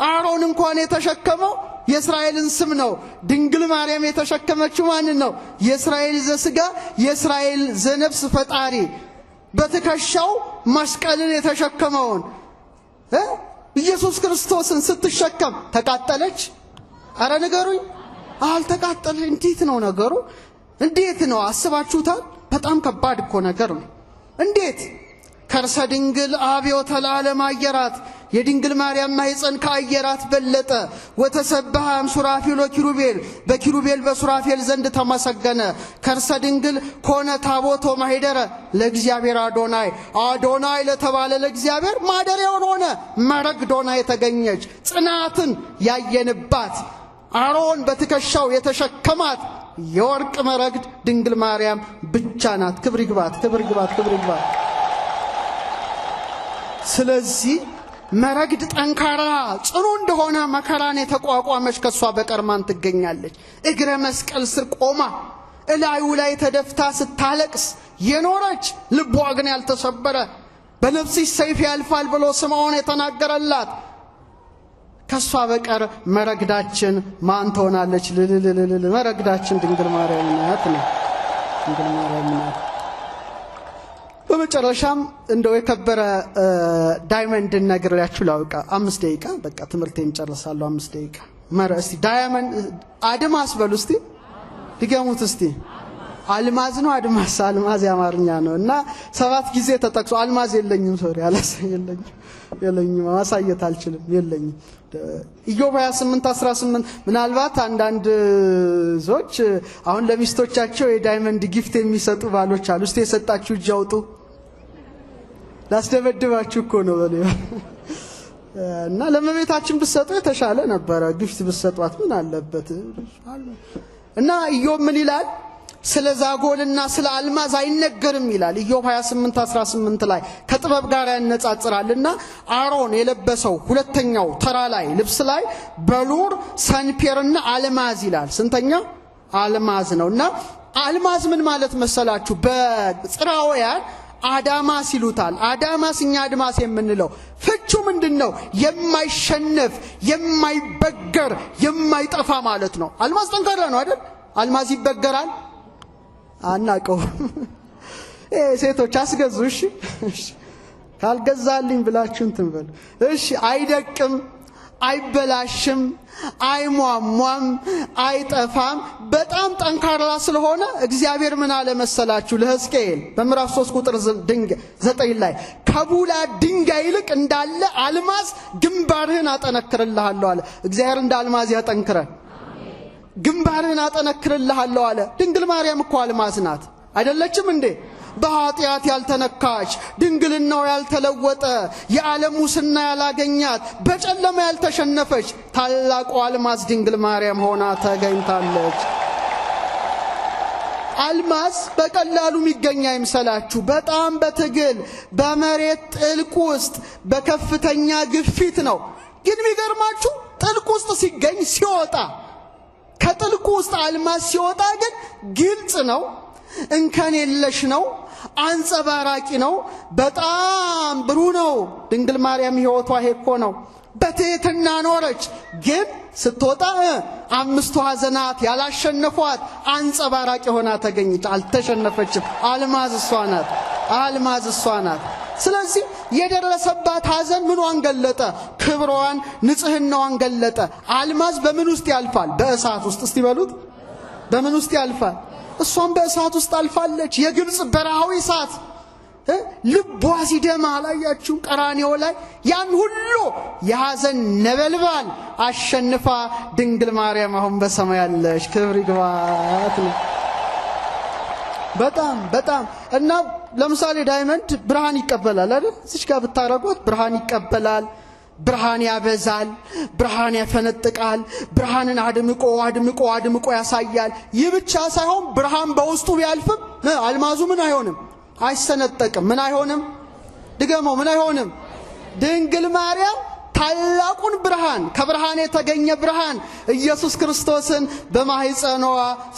አሮን እንኳን የተሸከመው የእስራኤልን ስም ነው። ድንግል ማርያም የተሸከመችው ማንን ነው? የእስራኤል ዘስጋ የእስራኤል ዘነፍስ ፈጣሪ በትከሻው መስቀልን የተሸከመውን ኢየሱስ ክርስቶስን ስትሸከም ተቃጠለች? አረ ንገሩኝ። አልተቃጠለ። እንዴት ነው ነገሩ? እንዴት ነው አስባችሁታል? በጣም ከባድ እኮ ነገር ነው። እንዴት ከርሰ ድንግል አብዮተ ለዓለም አየራት የድንግል ማርያም ማህፀን ከአየራት በለጠ። ወተሰበሃም ሱራፊል ወኪሩቤል በኪሩቤል በሱራፌል ዘንድ ተመሰገነ። ከርሰ ድንግል ኮነ ታቦቶ ማሄደረ ለእግዚአብሔር አዶናይ አዶናይ ለተባለ ለእግዚአብሔር ማደሪያውን ሆነ። መረግዶና የተገኘች ጽናትን ያየንባት አሮን በትከሻው የተሸከማት የወርቅ መረግድ ድንግል ማርያም ብቻ ናት። ክብር ይግባት፣ ክብር ይግባት፣ ክብር ይግባት። ስለዚህ መረግድ ጠንካራ ጽኑ እንደሆነ መከራን የተቋቋመች ከሷ በቀር ማን ትገኛለች? እግረ መስቀል ስር ቆማ እላዩ ላይ ተደፍታ ስታለቅስ የኖረች ልቧ ግን ያልተሰበረ በነፍስሽ ሰይፍ ያልፋል ብሎ ስምዖን የተናገረላት ከሷ በቀር መረግዳችን ማን ትሆናለች? መረግዳችን ድንግል ማርያም ናት ነው። ድንግል ማርያም ናት። በመጨረሻም እንደው የከበረ ዳይመንድ ነግሬያችሁ ላውቃ 5 ደቂቃ በቃ ትምህርቴን ጨርሳለሁ። 5 ደቂቃ እስቲ ዳይመንድ አድማስ በሉ እስቲ ድገሙት እስቲ። አልማዝ ነው አድማስ? አልማዝ የአማርኛ ነው እና 7 ጊዜ ተጠቅሶ አልማዝ የለኝም። ሶሪ የለኝም ማሳየት አልችልም። የለኝም። ኢዮብ 28:18 ምናልባት አንዳንድ ዞች አሁን ለሚስቶቻቸው የዳይመንድ ጊፍት የሚሰጡ ባሎች አሉ። እስቲ የሰጣችሁ እጅ አውጡ። ላስደበድባችሁ እኮ ነው በለው እና ለመቤታችን ብትሰጡ የተሻለ ነበረ። ጊፍት ብትሰጧት ምን አለበት? እና ኢዮብ ምን ይላል? ስለ ዛጎልና ስለ አልማዝ አይነገርም ይላል ኢዮብ 28:18 ላይ ከጥበብ ጋር ያነጻጽራልና አሮን የለበሰው ሁለተኛው ተራ ላይ ልብስ ላይ በሉር ሰንፔርና አልማዝ ይላል። ስንተኛ? አልማዝ ነውና አልማዝ ምን ማለት መሰላችሁ? በጽራውያን አዳማስ ይሉታል። አዳማስ እኛ አድማስ የምንለው ፍቹ ምንድነው? የማይሸነፍ የማይበገር የማይጠፋ ማለት ነው። አልማዝ ጠንካራ ነው አይደል? አልማዝ ይበገራል? አናቀው። ሴቶች አስገዙ። እሺ ካልገዛልኝ ብላችሁ እንትን በሉ። እሺ አይደቅም፣ አይበላሽም፣ አይሟሟም፣ አይጠፋም። በጣም ጠንካራ ስለሆነ እግዚአብሔር ምን አለ መሰላችሁ? ለሕዝቅኤል በምዕራፍ 3 ቁጥር 9 ላይ ከቡላ ድንጋይ ይልቅ እንዳለ አልማዝ ግንባርህን አጠነክርልሃለሁ አለ። እግዚአብሔር እንደ አልማዝ ያጠንክረን። ግንባርህን አጠነክርልሃለሁ አለ። ድንግል ማርያም እኮ አልማዝ ናት አይደለችም እንዴ? በኃጢአት ያልተነካች ድንግልናው ያልተለወጠ የዓለም ሙስና ያላገኛት በጨለማ ያልተሸነፈች ታላቁ አልማዝ ድንግል ማርያም ሆና ተገኝታለች። አልማዝ በቀላሉ የሚገኝ አይምሰላችሁ። በጣም በትግል በመሬት ጥልቅ ውስጥ በከፍተኛ ግፊት ነው። ግን የሚገርማችሁ ጥልቅ ውስጥ ሲገኝ ሲወጣ ከጥልቁ ውስጥ አልማዝ ሲወጣ ግን ግልጽ ነው፣ እንከን የለሽ ነው፣ አንጸባራቂ ነው፣ በጣም ብሩህ ነው። ድንግል ማርያም ሕይወቷ ሄኮ ነው። በትህትና ኖረች፣ ግን ስትወጣ 5 ሐዘናት ያላሸነፏት አንጸባራቂ ሆና ተገኘች። አልተሸነፈችም። አልማዝ እሷ ናት። አልማዝ እሷ ናት። ስለዚህ የደረሰባት ሐዘን ምኗን ገለጠ? ክብሯን፣ ንጽህናዋን ገለጠ። አልማዝ በምን ውስጥ ያልፋል? በእሳት ውስጥ። እስቲ በሉት በምን ውስጥ ያልፋል? እሷም በእሳት ውስጥ አልፋለች። የግብጽ በረሃዊ እሳት ልቧ ሲደማ አላያችሁ? ቀራንዮ ላይ ያን ሁሉ የሐዘን ነበልባል አሸንፋ ድንግል ማርያም አሁን በሰማይ ያለች ክብር ይግባት ነው። በጣም እና ለምሳሌ ዳይመንድ ብርሃን ይቀበላል አይደል? እዚህ ጋር ብታረጉት ብርሃን ይቀበላል፣ ብርሃን ያበዛል፣ ብርሃን ያፈነጥቃል፣ ብርሃንን አድምቆ ያሳያል። ይህ ብቻ ሳይሆን ብርሃን በውስጡ ቢያልፍም አልማዙ ምን አይሆንም? አይሰነጠቅም። ምን አይሆንም? ድገመው፣ ምን አይሆንም? ድንግል ማርያም ታላቁን ብርሃን ከብርሃን የተገኘ ብርሃን ኢየሱስ ክርስቶስን በማህፀኗ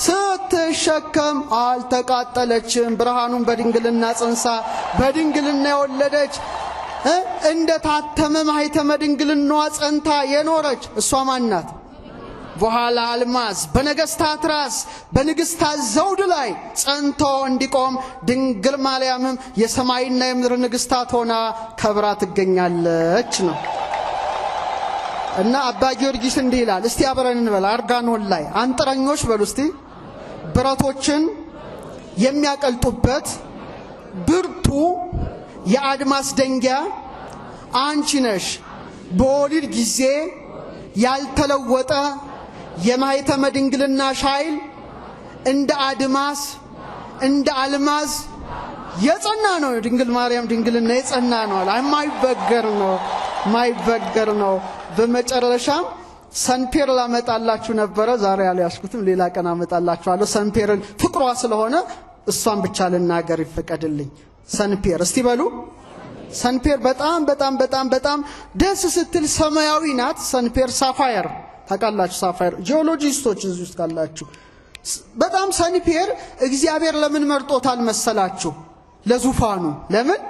ስትሸከም አልተቃጠለችም። ብርሃኑን በድንግልና ጽንሳ በድንግልና የወለደች እንደ ታተመ ማህተመ ድንግልናዋ ጸንታ የኖረች እሷ ማን ናት? በኋላ አልማዝ በነገስታት ራስ በንግስታት ዘውድ ላይ ጸንቶ እንዲቆም ድንግል ማርያምም የሰማይና የምድር ንግስታት ሆና ከብራ ትገኛለች ነው። እና አባ ጊዮርጊስ እንዲህ ይላል። እስቲ አብረን እንበል። አርጋኖን ላይ አንጥረኞች በሉ እስቲ ብረቶችን የሚያቀልጡበት ብርቱ የአድማስ ደንጊያ አንቺ ነሽ። በወሊድ ጊዜ ያልተለወጠ የማኅተመ ድንግልና ኃይል እንደ አድማስ እንደ አልማዝ የጸና ነው። ድንግል ማርያም ድንግልና የጸና ነው። ማይበገር ነው። በመጨረሻም ሰንፔር ላመጣላችሁ ነበረ። ዛሬ ያልያዝኩትም ሌላ ቀን አመጣላችኋለሁ። ሰንፔርን ፍቅሯ ስለሆነ እሷን ብቻ ልናገር ይፈቀድልኝ። ሰንፔር እስቲ በሉ። ሰንፔር በጣም ደስ ስትል ሰማያዊ ናት። ሰንፔር ሳፋየር ታውቃላችሁ? ሳፋየር ጂኦሎጂስቶች እዚህ ውስጥ ካላችሁ በጣም ሰንፔር እግዚአብሔር ለምን መርጦታል መሰላችሁ? ለዙፋኑ። ለምን?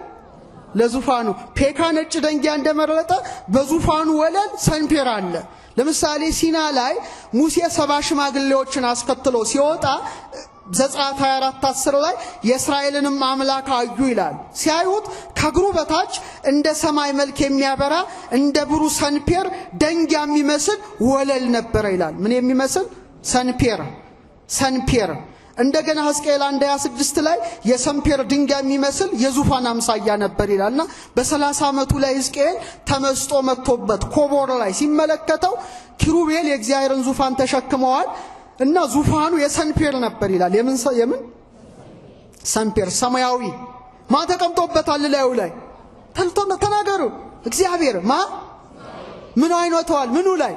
ለዙፋኑ። ፔካ ነጭ ደንጊያ እንደመረጠ በዙፋኑ ወለል ሰንፔር አለ። ለምሳሌ ሲና ላይ ሙሴ 70 ሽማግሌዎችን አስከትሎ ሲወጣ ዘጸአት 24:10 ላይ የእስራኤልንም አምላክ አዩ ይላል። ሲያዩት ከእግሩ በታች እንደ ሰማይ መልክ የሚያበራ እንደ ብሩህ ሰንፔር ደንጊያ የሚመስል ወለል ነበረ ይላል። ምን የሚመስል? ሰንፔር። እንደገና ሕዝቅኤል 1:26 ላይ የሰንፔር ድንጋይ የሚመስል የዙፋን አምሳያ ነበር ይላልና በ30 ዓመቱ ላይ ሕዝቅኤል ተመስጦ መጥቶበት ኮቦር ላይ ሲመለከተው ኪሩቤል የእግዚአብሔርን ዙፋን ተሸክመዋል እና ዙፋኑ የሰንፔር ነበር ይላል። የምን ሰንፔር? ሰማያዊ። ማ ተቀምጦበታል ላዩ ላይ? ተናገሩ። እግዚአብሔር ምን አይኖተዋል? ምኑ ላይ?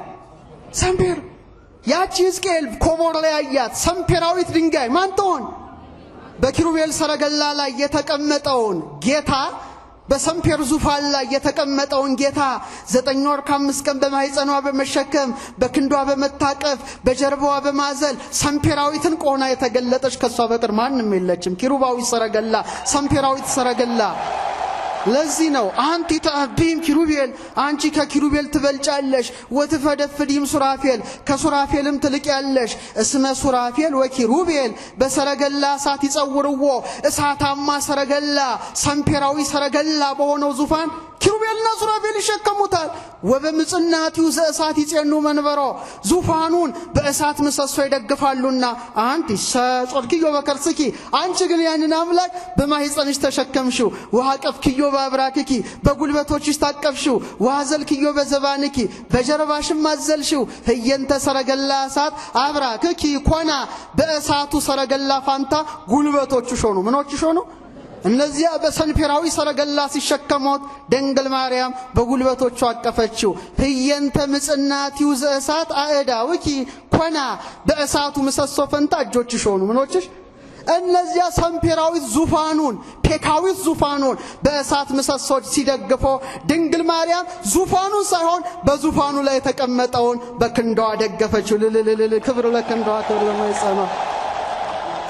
ሰንፔር። ያቺ ሕዝቅኤል ኮቦር ላይ ያያት ሰንፔራዊት ድንጋይ ማን ትሆን? በኪሩቤል ሰረገላ ላይ የተቀመጠውን ጌታ፣ በሰንፔር ዙፋን ላይ የተቀመጠውን ጌታ 9 ወር ከ5 ቀን በማህፀኗ በመሸከም በክንዷ በመታቀፍ በጀርባዋ በማዘል ሰንፔራዊትን ቆና የተገለጠች ከሷ በቀር ማንም የለችም። ኪሩባዊ ሰረገላ፣ ሰንፔራዊት ሰረገላ። ለዚህ ነው አንቲ ተአቢም ኪሩቤል፣ አንቺ ከኪሩቤል ትበልጫለሽ። ወትፈደፍዲም ሱራፌል፣ ከሱራፌልም ትልቅያለሽ። እስመ ሱራፌል ወኪሩቤል በሰረገላ እሳት ይጸውርዎ፣ እሳታማ ሰረገላ ሰንፔራዊ ሰረገላ በሆነው ዙፋን ኪሩቤልና ሱራፌል ይሸከሙታል። ወበምጽናቲው ዘእሳት ይጼኑ መንበሮ፣ ዙፋኑን በእሳት ምሰሶ ይደግፋሉና። አንቲ ሰጾርኪዮ በከርስኪ፣ አንቺ ግን ያንን አምላክ በማህፀንሽ ተሸከምሽው። ወሃቀፍኪዮ በአብራክኪ፣ በጉልበቶችሽ ታቀፍሽው። ወሃዘልኪዮ በዘባንኪ፣ በጀርባሽም አዘልሽው። ህየንተ ሰረገላ እሳት አብራክኪ ኮና፣ በእሳቱ ሰረገላ ፋንታ ጉልበቶችሽ ሆኑ። ምኖችሽ ሆኑ? እነዚያ በሰንፔራዊ ሰረገላ ሲሸከሙት ድንግል ማርያም በጉልበቶቿ አቀፈችው። ህየንተ ምጽናቲው ዘእሳት አእዳውኪ ኮና፣ በእሳቱ ምሰሶ ፈንታ እጆችሽ ሆኑ። ምኖችሽ? እነዚያ ሰንፔራዊት ዙፋኑን ፔካዊት ዙፋኑን በእሳት ምሰሶች ሲደግፈው ድንግል ማርያም ዙፋኑን ሳይሆን በዙፋኑ ላይ የተቀመጠውን በክንዷ ደገፈችው። ክብር ለክንዷ፣ ክብር ለማኅፀኗ።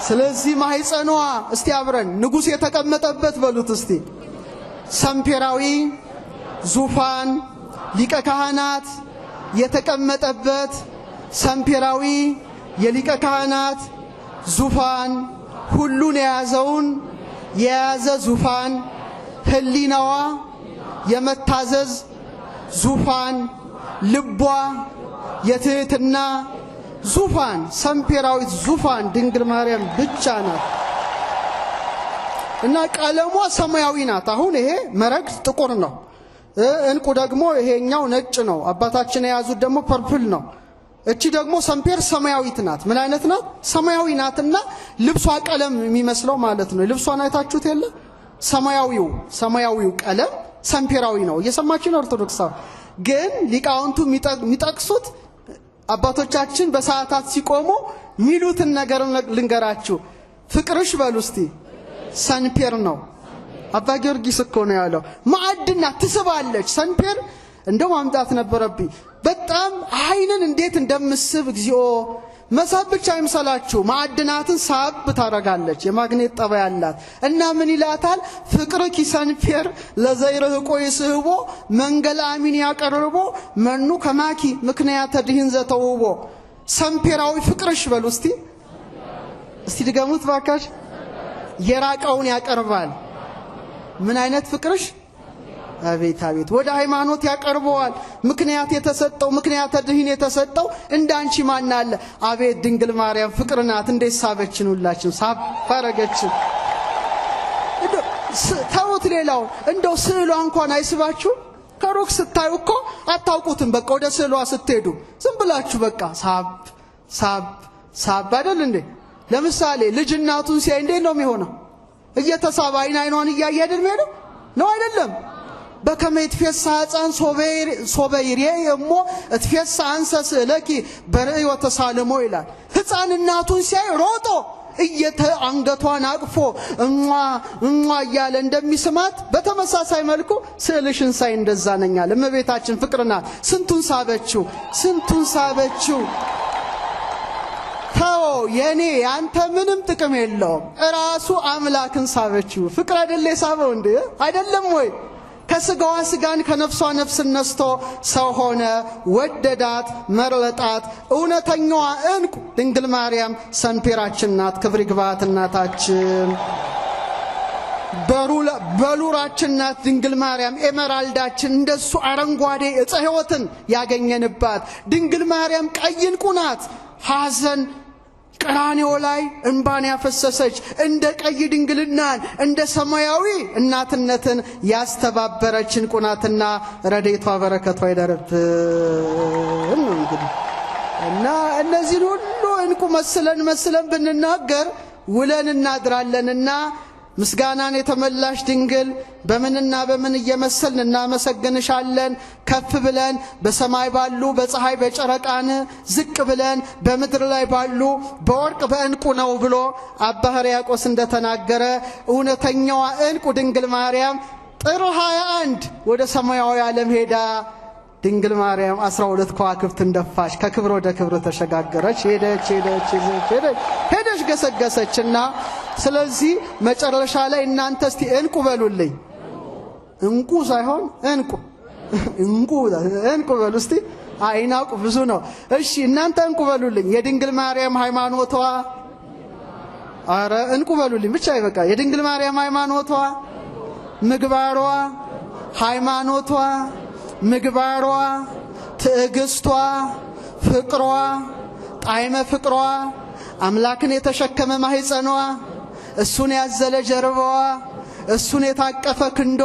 ስለዚህ ማኅፀኗ እስቲ አብረን ንጉሥ የተቀመጠበት በሉት እስቲ። ሰንፔራዊ ዙፋን ሊቀ ካህናት የተቀመጠበት ሰንፔራዊ የሊቀ ካህናት ዙፋን፣ ሁሉን የያዘ ዙፋን፣ ህሊናዋ የመታዘዝ ዙፋን፣ ልቧ የትህትና ዙፋን፣ ሰንፔራዊት ዙፋን ድንግል ማርያም ብቻ ናት። እና ቀለሟ ሰማያዊ ናት። አሁን ይሄ መረግድ ጥቁር ነው። እንቁ ደግሞ ይሄኛው ነጭ ነው። አባታችን የያዙት ደግሞ ፐርፕል ነው። እቺ ደግሞ ሰንፔር ሰማያዊት ናት። ምን አይነት ናት? ሰማያዊ ናትና ልብሷ ቀለም የሚመስለው ማለት ነው። ልብሷን አይታችሁት የለ? ሰማያዊው ቀለም ሰምፔራዊ ነው። እየሰማችሁ ነው ኦርቶዶክሳው። ግን ሊቃውንቱ የሚጠቅሱት አባቶቻችን በሰዓታት ሲቆሙ ሚሉትን ነገር ልንገራችሁ። ፍቅርሽ በሉ እስቲ ሰንፔር ነው። አባ ጊዮርጊስ እኮ ነው ያለው። ማዕድናት ትስባለች። ሰንፔር እንደው ማምጣት ነበረብኝ። በጣም አይንን እንዴት እንደምስብ እግዚኦ። መሳብ ብቻ አይምሰላችሁ፣ ማዕድናትን ሳብ ታረጋለች። የማግኔት ጠባይ ያላት እና ምን ይላታል? ፍቅርኪ ሰንፔር ለዘይርህቆ ይስህቦ መንገል አሚን ያቀርቦ መኑ ከማኪ ምክንያተ ድህን ዘተውቦ። ሰምፔራዊ ፍቅርሽ በሉ እስቲ ድገሙት ባካሽ። የራቀውን ያቀርባል። ምን አይነት ፍቅርሽ? አቤት አቤት! ወደ ሃይማኖት ያቀርበዋል። ምክንያት የተሰጠው ምክንያተ ድህን የተሰጠው እንዳንቺ ማን አለ? አቤት ድንግል ማርያም ፍቅር ናት። እንዴት ሳበችን! ሁላችን ሳፈረገችን። ተውት ሌላው እንደው ስዕሏ እንኳን አይስባችሁ? ከሩቅ ስታዩ እኮ አታውቁትም። በቃ ወደ ስዕሏ ስትሄዱ ዝም ብላችሁ በቃ ሳብ አይደል እንዴ? ለምሳሌ ልጅ እናቱን ሲያይ እንዴት ነው የሚሆነው? እየተሳበ አይኗን እያየ አይደል የሚሄደው? ነው አይደለም? በከመ ይትፌሳ ሕፃን ሶበይሬ የሞ እትፌሳ አንሰ ስእለኪ በርእዮ ተሳልሞ ይላል። ሕፃን እናቱን ሲያይ ሮጦ አንገቷን አቅፎ እሟ እያለ እንደሚስማት በተመሳሳይ መልኩ ስዕልሽን ሳይ እንደዛ ነኛል። እመቤታችን ፍቅር ናት። ስንቱን ሳበችው። ተው የኔ ያንተ ምንም ጥቅም የለውም። ራሱ አምላክን ሳበችው። ፍቅር አይደለ ሳበው እንዴ? አይደለም ወይ? ከስጋዋ ስጋን ከነፍሷ ነፍስን ነስቶ ሰው ሆነ፣ ወደዳት፣ መረጣት። እውነተኛዋ እንቁ ድንግል ማርያም ሰንፔራችን ናት። ክብር ይግባት እናታችን። በሉራችን ናት ድንግል ማርያም። ኤመራልዳችን እንደሱ አረንጓዴ ዕፀ ሕይወትን ያገኘንባት ድንግል ማርያም ቀይ እንቁ ናት። ሐዘን ቀራንዮ ላይ እንባን ያፈሰሰች እንደ ቀይ ድንግልናን እንደ ሰማያዊ እናትነትን ያስተባበረች እንቁ ናትና ረድኤቷ በረከቷ ይደርብን ነው እንግዲህ። እና እነዚህን ሁሉ እንቁ መስለን ብንናገር ውለን እናድራለንና ምስጋናን የተመላሽ ድንግል በምንና በምን እየመሰልን እናመሰግንሻለን። ከፍ ብለን በሰማይ ባሉ በፀሐይ በጨረቃን፣ ዝቅ ብለን በምድር ላይ ባሉ በወርቅ በእንቁ ነው ብሎ አባ ሕርያቆስ እንደተናገረ እውነተኛዋ እንቁ ድንግል ማርያም ጥር 21 ወደ ሰማያዊ ዓለም ሄዳ ድንግል ማርያም 12 ከዋክብት እንደፋች ከክብር ወደ ክብር ተሸጋገረች። ሄደች ገሰገሰችና ስለዚህ መጨረሻ ላይ እናንተ እስቲ እንቁ በሉልኝ። እንቁ ሳይሆን እንቁ በሉ እስቲ። አይናቁ ብዙ ነው። እሺ እናንተ እንቁ በሉልኝ። የድንግል ማርያም ሃይማኖቷ እንቁ በሉልኝ ብቻ ይበቃ። የድንግል ማርያም ሃይማኖቷ፣ ምግባሯ፣ ሃይማኖቷ፣ ምግባሯ፣ ትዕግስቷ፣ ፍቅሯ፣ ጣዕመ ፍቅሯ፣ አምላክን የተሸከመ ማህፀኗ፣ እሱን ያዘለ ጀርባዋ፣ እሱን የታቀፈ ክንዷ፣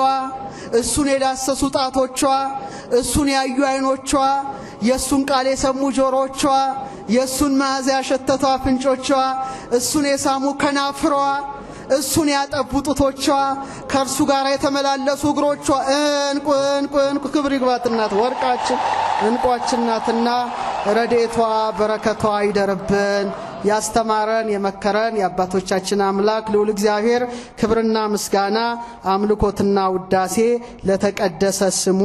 እሱን የዳሰሱ ጣቶቿ፣ እሱን ያዩ አይኖቿ፣ የሱን ቃል የሰሙ ጆሮቿ፣ የሱን መዓዛ ያሸተቱ አፍንጮቿ፣ እሱን የሳሙ ከናፍሯ፣ እሱን ያጠቡ ጡቶቿ፣ ከእርሱ ጋር የተመላለሱ እግሮቿ እንቁ ክብር ይግባት እናት ወርቃችን እንቋችን ናትና ረድኤቷ በረከቷ ይደርብን። ያስተማረን የመከረን የአባቶቻችን አምላክ ልዑል እግዚአብሔር ክብርና ምስጋና አምልኮትና ውዳሴ ለተቀደሰ ስሙ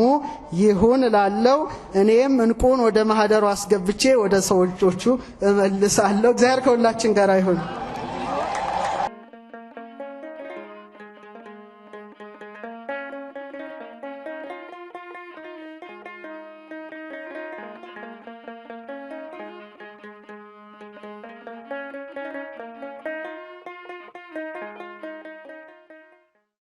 ይሁን እላለሁ። እኔም እንቁን ወደ ማህደሩ አስገብቼ ወደ ሰዎቹ እመልሳለሁ። እግዚአብሔር ከሁላችን ጋር ይሁን።